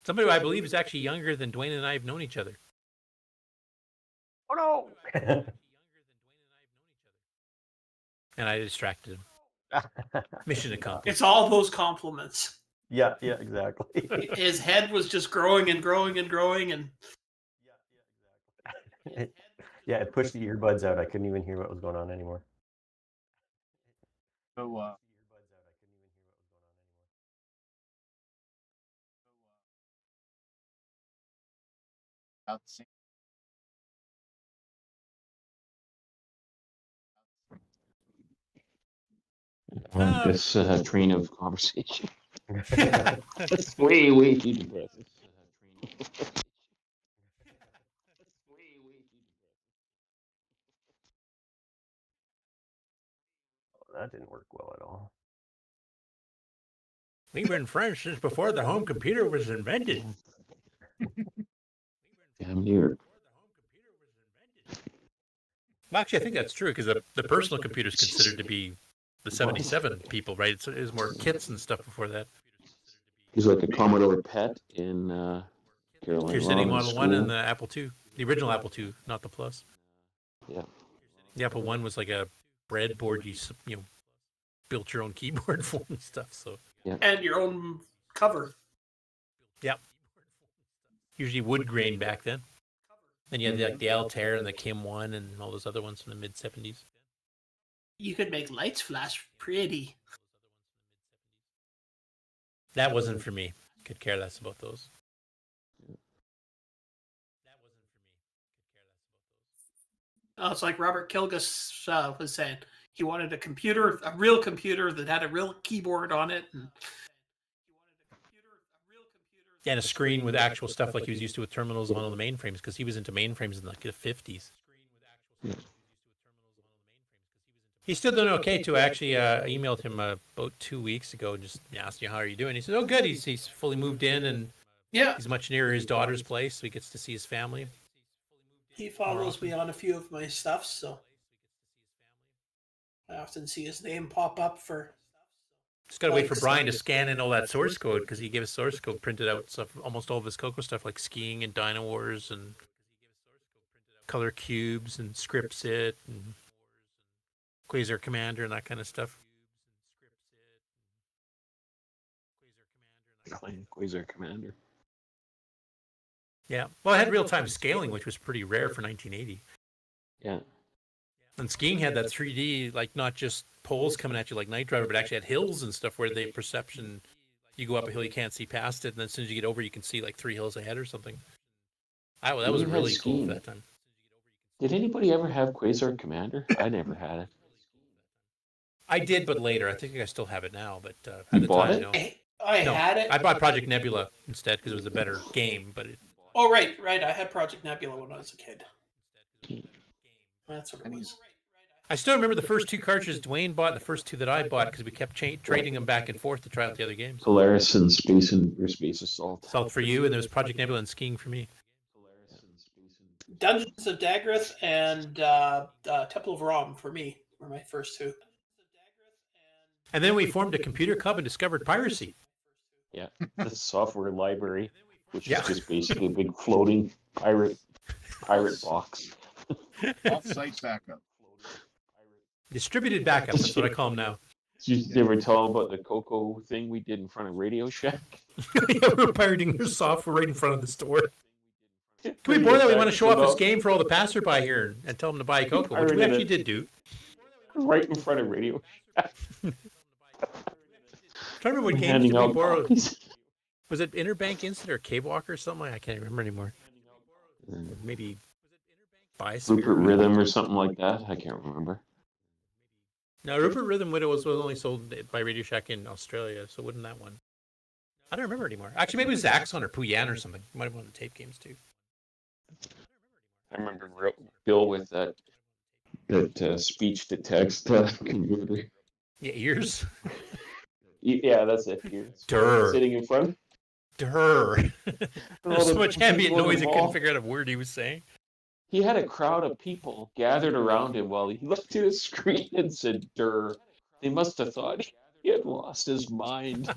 Somebody who I believe is actually younger than Dwayne and I have known each other. Oh no! And I distracted him. Mission accomplished. It's all those compliments. Yeah, exactly. His head was just growing and growing and growing, and Yeah, it pushed the earbuds out. I couldn't even hear what was going on anymore. So, about the same. This train of conversation. That's way too depressing. That didn't work well at all. We've been friends since before the home computer was invented. Damn near. Well, actually, I think that's true because the personal computer is considered to be the 77 people, right? It was more kits and stuff before that. He's like a Commodore PET in Carolina. You're sitting Model 1 and the Apple II. The original Apple II, not the Plus. Yeah. The Apple I was like a breadboard you built your own keyboard for and stuff. So and your own cover. Yep. Usually wood grain back then. Then you had the Altair and the Kim 1 and all those other ones from the mid-70s. You could make lights flash pretty. That wasn't for me. Could care less about those. Oh, it's like Robert Kilgus was saying. He wanted a real computer that had a real keyboard on it. And a screen with actual stuff like he was used to with terminals on all the mainframes, because he was into mainframes in like the 50s. He's still doing okay, too. I actually emailed him about 2 weeks ago and just asked him, how are you doing? He said, oh, good. He's fully moved in, and he's much nearer his daughter's place, so he gets to see his family. He follows me on a few of my stuff, so I often see his name pop up for... Just got to wait for Brian to scan in all that source code, because he gave us source code printed out stuff, almost all of his CoCo stuff, like skiing and Dino Wars and color cubes and Scriptsit and Quasar Commander and that kind of stuff. playing Quasar Commander. Yeah. Well, it had real-time scaling, which was pretty rare for 1980. Yeah. And skiing had that 3D, like not just poles coming at you like Night Driver, but actually had hills and stuff where the perception, you go up a hill, you can't see past it, and then as soon as you get over, you can see like 3 hills ahead or something. That was You had really cool skiing. for that time. Did anybody ever have Quasar Commander? I never had it. I did, but later. I think I still have it now, but You at the bought time, it? no. I No, had it. I bought Project Nebula instead because it was a better game, but Oh, right. I had Project Nebula when I was a kid. That's what it was. I still remember the first 2 cartridges Dwayne bought and the first 2 that I bought because we kept trading them back and forth to try out the other games. Polaris and Space Assault. Salt for you, and there was Project Nebula and Skiing for me. Dungeons of Daggerth and Temple of Rom for me were my first 2. And then we formed a computer club and discovered piracy. Yeah, the software library, which Yeah. is just basically a big floating pirate box. Off-site backup. Distributed backup, that's what I call them now. Did you ever tell about the CoCo thing we did in front of Radio Shack? Yeah, we were pirating their software right in front of the store. Can we bore that? We want to show off this game for all the passerby here and tell them to buy CoCo, which we actually did do. Right in front of Radio Shack. I remember what games Handing did we out borrow? copies. Was it Interbank Instant or Cave Walker or something? I can't remember anymore. Maybe Biosphere. Rupert Rhythm or something like that. I can't remember. No, Rupert Rhythm Widow was only sold by Radio Shack in Australia, so wouldn't that one? I don't remember anymore. Actually, maybe it was Zaxxon or Puyan or something. Might have one of the tape games too. I remember Bill with that speech to text converter. Yeah, ears. Yeah, that's it. Here, Durr. sitting in front. Durr. There's so much ambient noise, I couldn't figure. figure out a word he was saying. He had a crowd of people gathered around him while he looked at his screen and said, "Durr." They must have thought he had lost his mind.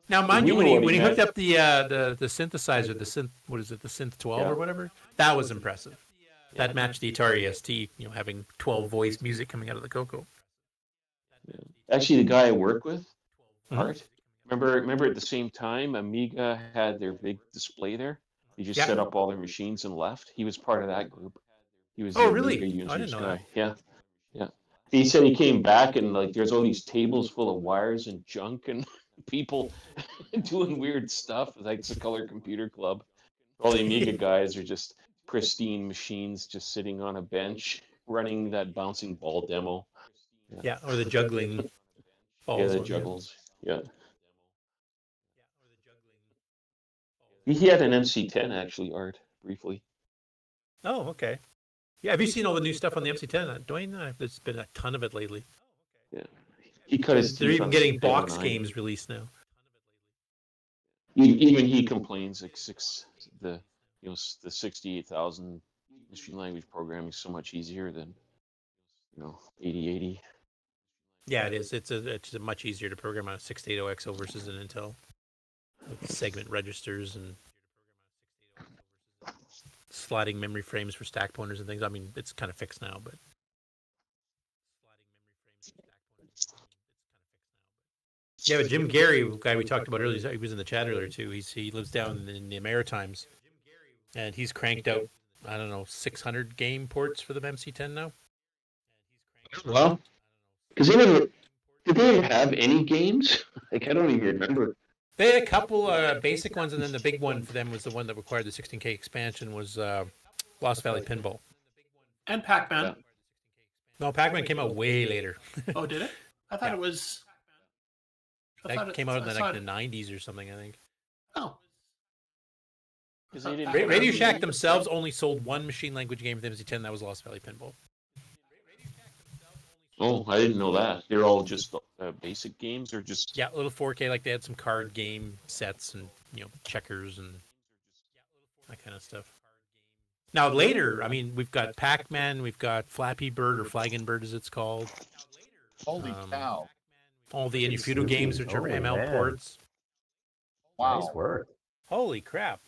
Now, mind We you, when know he what when he he hooked meant. up the synthesizer, the synth, what is it, the Synth 12 Yeah. or whatever, that was impressive. That matched the Atari ST, having 12 voice music coming out of the CoCo. Actually, the guy I work with, Mhm. Art, remember at the same time, Amiga had their big display there. They just Yeah. set up all their machines and left. He was part of that group. He was Oh, the really? Amiga I didn't users know guy. that. Yeah, yeah. He said he came back and like there's all these tables full of wires and junk and people doing weird stuff. Like it's a color computer club. All the Amiga guys are just pristine machines, just sitting on a bench running that bouncing ball demo. Yeah, or the juggling balls. Yeah, the one, juggles. Yeah. He had an MC10 actually, Art, briefly. Oh, okay. Yeah, have you seen all the new stuff on the MC10, Dwayne? There's been a ton of it lately. Yeah. He cut his They're teeth even on getting the box 9. games released now. Even he complains like the 68,000 machine language programming is so much easier than 8080. Yeah, it is. It's a much easier to program on a 680XO versus an Intel. With segment registers and sliding memory frames for stack pointers and things. I mean, it's kind of fixed now, but. Yeah, but Jim Gary, the guy we talked about earlier, he was in the chat earlier too. He lives down in the Maritimes, and he's cranked out, I don't know, 600 game ports for the MC10 now. Well, because did they ever have any games? Like I don't even remember. They had a couple basic ones, and then the big one for them was the one that required the 16K expansion was Lost Valley Pinball. And Pac-Man. Yeah. No, Pac-Man came out way later. Oh, did it? I thought it was. That came out in the 90s or something, I think. Oh. Because they didn't. Radio Shack themselves only sold one machine language game for the MC10. That was Lost Valley Pinball. Oh, I didn't know that. They're all just basic games, or just Yeah, a little 4K. Like they had some card game sets and checkers and that kind of stuff. Now later, I mean, we've got Pac-Man, we've got Flappy Bird or Flaggin' Bird as it's called. Holy cow. All the Inufeudal games, which are Holy ML man. ports. Wow. Nice work. Holy crap!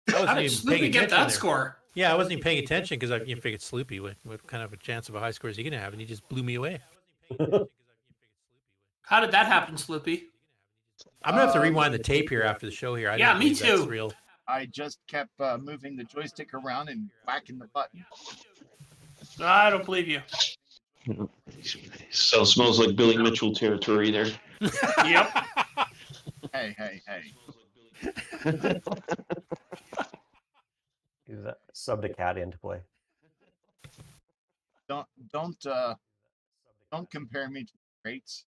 I How wasn't did even Sloopy paying get attention that there. score? Yeah, I wasn't even paying attention because I figured Sloopy, what kind of a chance of a high score is he going to have? And he just blew me away. How did that happen, Sloopy? I'm gonna have to rewind the tape here after the show. Here, I Yeah, don't me believe that's too. real. I just kept moving the joystick around and whacking the button. I don't believe you. So smells like Billy Mitchell territory there. Yep. Hey. Is that subbed a cat into play? Don't compare me to the greats.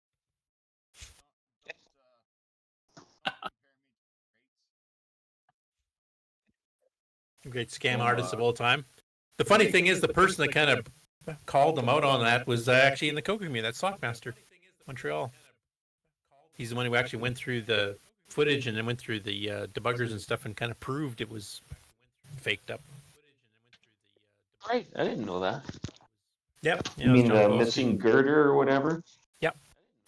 Great scam artists of all time. The funny thing is, the person that kind of called them out on that was actually in the CoCo community. That's Sockmaster, Montreal. He's the one who actually went through the footage and then went through the debuggers and stuff and kind of proved it was faked up. Right, I didn't know that. Yep. You mean the missing girder or whatever? Yep.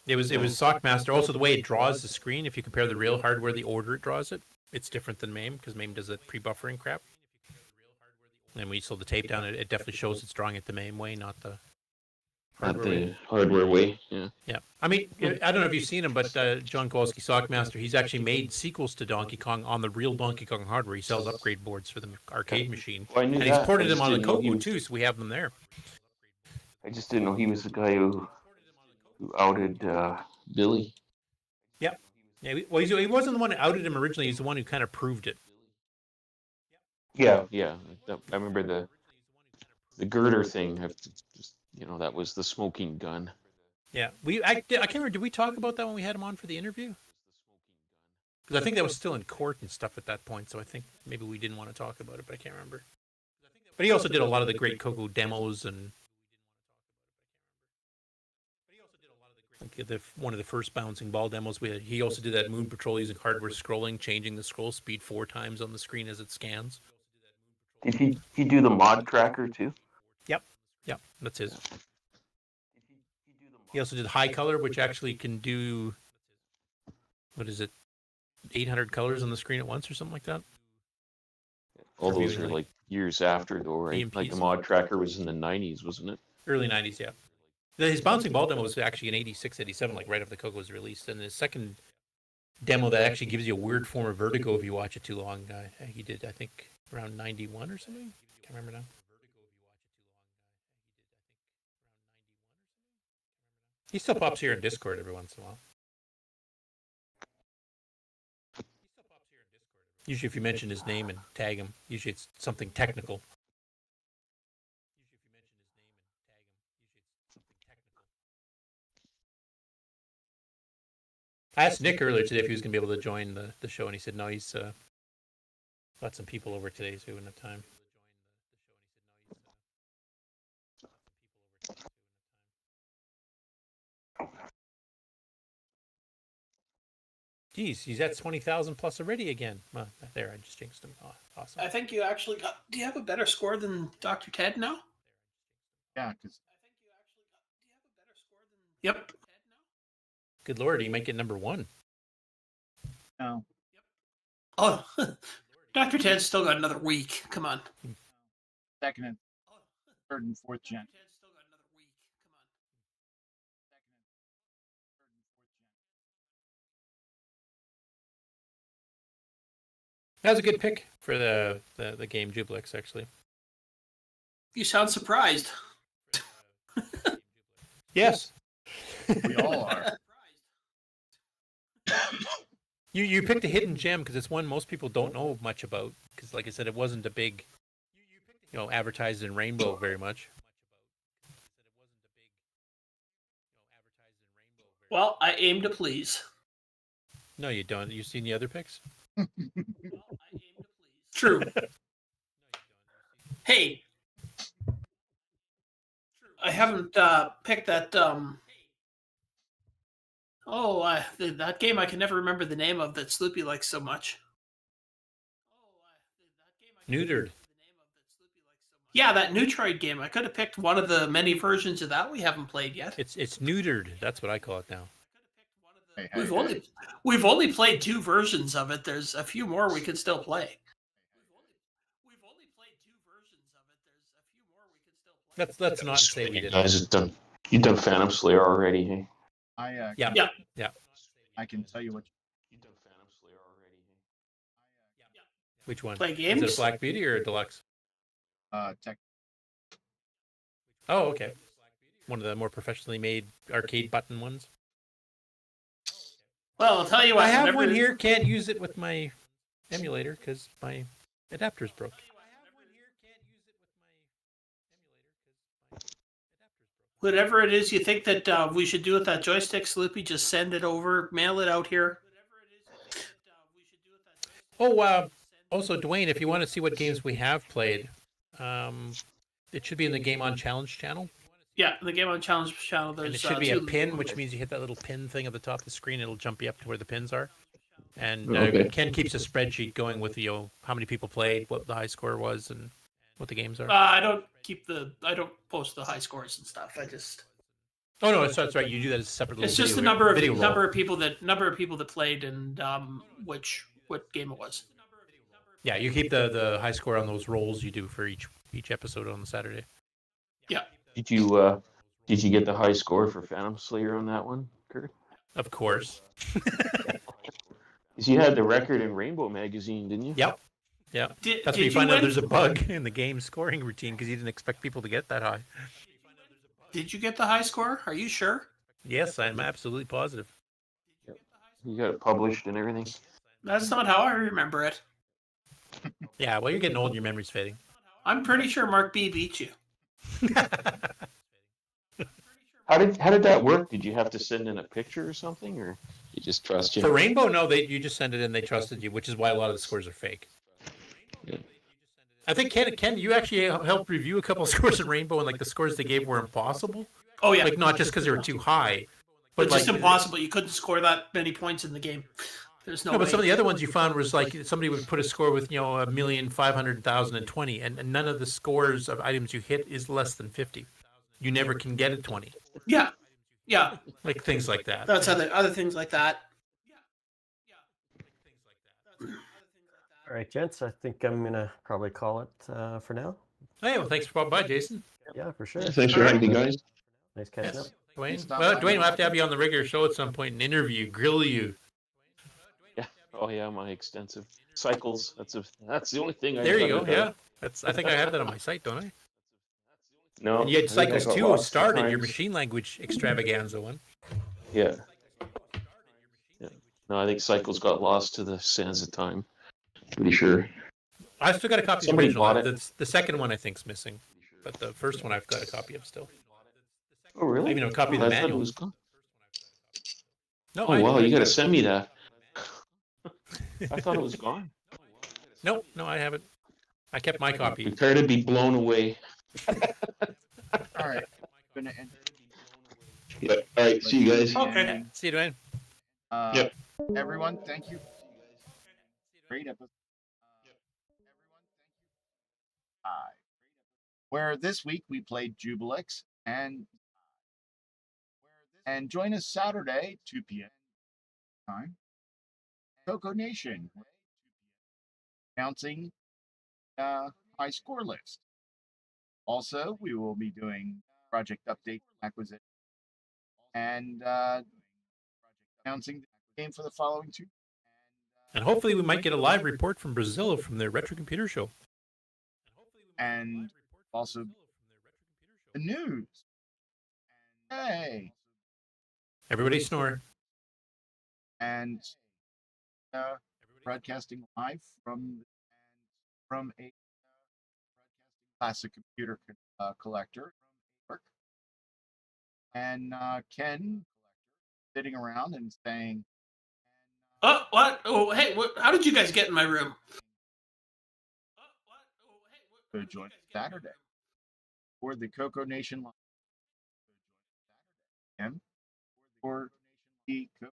It was Sockmaster. Also, the way it draws the screen, if you compare the real hardware, the order it draws it, it's different than MAME because MAME does that pre-buffering crap. And when you slow the tape down, it definitely shows it's drawing it the MAME way, not the hardware way. Hardware way, yeah. Yeah. I mean, I don't know if you've seen him, but John Kowalski, Sockmaster, he's actually made sequels to Donkey Kong on the real Donkey Kong hardware. He sells upgrade boards for the arcade machine. Well, I knew And he's that. ported I them just on the didn't know he CoCo was- too, so we have them there. I just didn't know he was the guy who outed Billy. Yep. Yeah, well, he wasn't the one who outed him originally. He's the one who kind of proved it. Yeah. I remember the girder thing. That was the smoking gun. Yeah. I can't remember. Did we talk about that when we had him on for the interview? Because I think that was still in court and stuff at that point. So I think maybe we didn't want to talk about it, but I can't remember. But he also did a lot of the great CoCo demos and like one of the first bouncing ball demos we had. He also did that Moon Patrol using hardware scrolling, changing the scroll speed 4 times on the screen as it scans. Did he do the mod tracker too? Yep, that's his. He also did high color, which actually can do, 800 colors on the screen at once or something like that? All those viewing, are like, like years after though, right? EMPs. Like the mod tracker was in the 90s, wasn't it? Early 90s, yeah. His bouncing ball demo was actually in 86, 87, like right after the CoCo was released. And his second demo that actually gives you a weird form of vertigo if you watch it too long, he did, I think, around 91 or something. Can't remember now. He still pops here in Discord every once in a while. Usually if you mention his name and tag him, usually it's something technical. I asked Nick earlier today if he was going to be able to join the show, and he said no, he's got some people over today, so he wouldn't have time. Geez, he's at 20,000 plus already again. Well, there, I just jinxed him. Oh, awesome. I think you actually got. Do you have a better score than Dr. Ted now? Yeah, because Yep. Good Lord, he might get number 1. no, Oh, Dr. Ted's still got another week. Come on. second and third and fourth gen. That was a good pick for the game Jubliex, actually. You sound surprised. Yes. We all are. You picked a hidden gem because it's one most people don't know much about. Because, like I said, it wasn't a big, advertised in Rainbow very much. Well, I aim to please. No, you don't. You seen the other picks? True. Hey, I haven't picked that. That game I can never remember the name of that Sloopy likes so much. Neutered. Yeah, that Neutroid game. I could have picked one of the many versions of that we haven't played yet. It's neutered. That's what I call it now. Hey, We've only played 2 versions of it. There's a few more we can still play. Let's not say we didn't. Guys, you've done Phantom Slayer already, hey? Yeah. Yeah. Yeah. I can tell you what. You've done Phantom Slayer already. Which one? Play Is games? it a Black Beauty or a deluxe? Tech. Oh, okay. One of the more professionally made arcade button ones. Well, I'll tell you what. I have whenever- one here. Can't use it with my emulator because my adapter's broke. Whatever it is you think that we should do with that joystick, Sloopy, just send it over, mail it out here. Oh, also, Dwayne, if you want to see what games we have played, it should be in the Game On Challenge channel. Yeah, the Game On Challenge channel. There's And it should be a two- pin, which means you hit that little pin thing at the top of the screen. It'll jump you up to where the pins are. And Okay. Ken keeps a spreadsheet going with how many people played, what the high score was, and what the games are. I don't post the high scores and stuff. I just. Oh no, that's right. You do that as a separate. It's little just the video- number video of roll. people that played and what game it was. Yeah, you keep the high score on those rolls you do for each episode on the Saturday. Yeah. Did you get the high score for Phantom Slayer on that one, Kurt? Of course. Because you had the record in Rainbow Magazine, didn't you? Yep. Yeah. Did, That's did when you find win? out there's a bug in the game scoring routine because you didn't expect people to get that high. Did you get the high score? Are you sure? Yes, I'm absolutely positive. You got it published and everything. That's not how I remember it. Yeah, well, you're getting old and your memory's fading. I'm pretty sure Mark B beat you. How did that work? Did you have to send in a picture or something, or you just trust you? For Rainbow, no, you just send it in. They trusted you, which is why a lot of the scores are fake. Yeah. I think Ken, you actually helped review a couple of scores in Rainbow, and like the scores they gave were impossible. Oh yeah, Like not just because they were too high, but like just impossible. You couldn't score that many points in the game. There's no. No, but way. some of the other ones you found was like somebody would put a score with 1,500,020, and none of the scores of items you hit is less than 50. You never can get a 20. Yeah, Like things like that. that's other things like that. All right, gents. I think I'm gonna probably call it for now. Hey, well, thanks for popping by, Jason. Yeah, for sure. Thanks for having me, guys. Nice catching up. Dwayne. Stop Well, by. Dwayne, we'll have to have you on the regular show at some point and interview you, grill you. Yeah. Oh yeah, my extensive cycles. That's the only thing I. There you go. Yeah, I think I have that on my site, don't I? No. And you had I think I Cycles got 2 lost started your sometimes. machine language extravaganza one. Yeah. Yeah. No, I think Cycles got lost to the sands of time. Pretty sure. I still got a copy of the Somebody original. bought it. The second one I think's missing, but the first one I've got a copy of still. Oh really? I even have a copy of Oh, the I thought it manual. was gone. No, Oh wow, you got to send me that. I thought it was gone. No, I haven't. I kept my copy. Prepare to be blown away. All right. Gonna end. Yeah. All right. See you guys. Okay. See you, Dwayne. Yep. Everyone, thank you. Great episode. Hi. Where this week we played Jubliex and join us Saturday 2 p.m. time. CoCo Nation announcing high score list. Also, we will be doing project update acquisition and announcing the game for the following 2. And hopefully we might get a live report from Brazil from their retro computer show. And also the news. Hey. Everybody snore. And broadcasting live from a classic computer collector. And Ken sitting around and saying, Oh, what? Oh, hey, how did you guys get in my room? "Go join Saturday for the CoCo Nation Live." And for the CoCo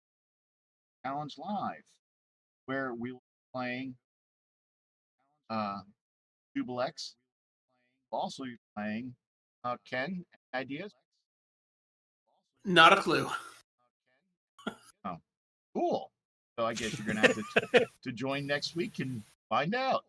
Challenge Live, where we will be playing Jubliex. We'll also be playing Ken, ideas? Not a clue. Cool. So I guess you're going to have to join next week and find out.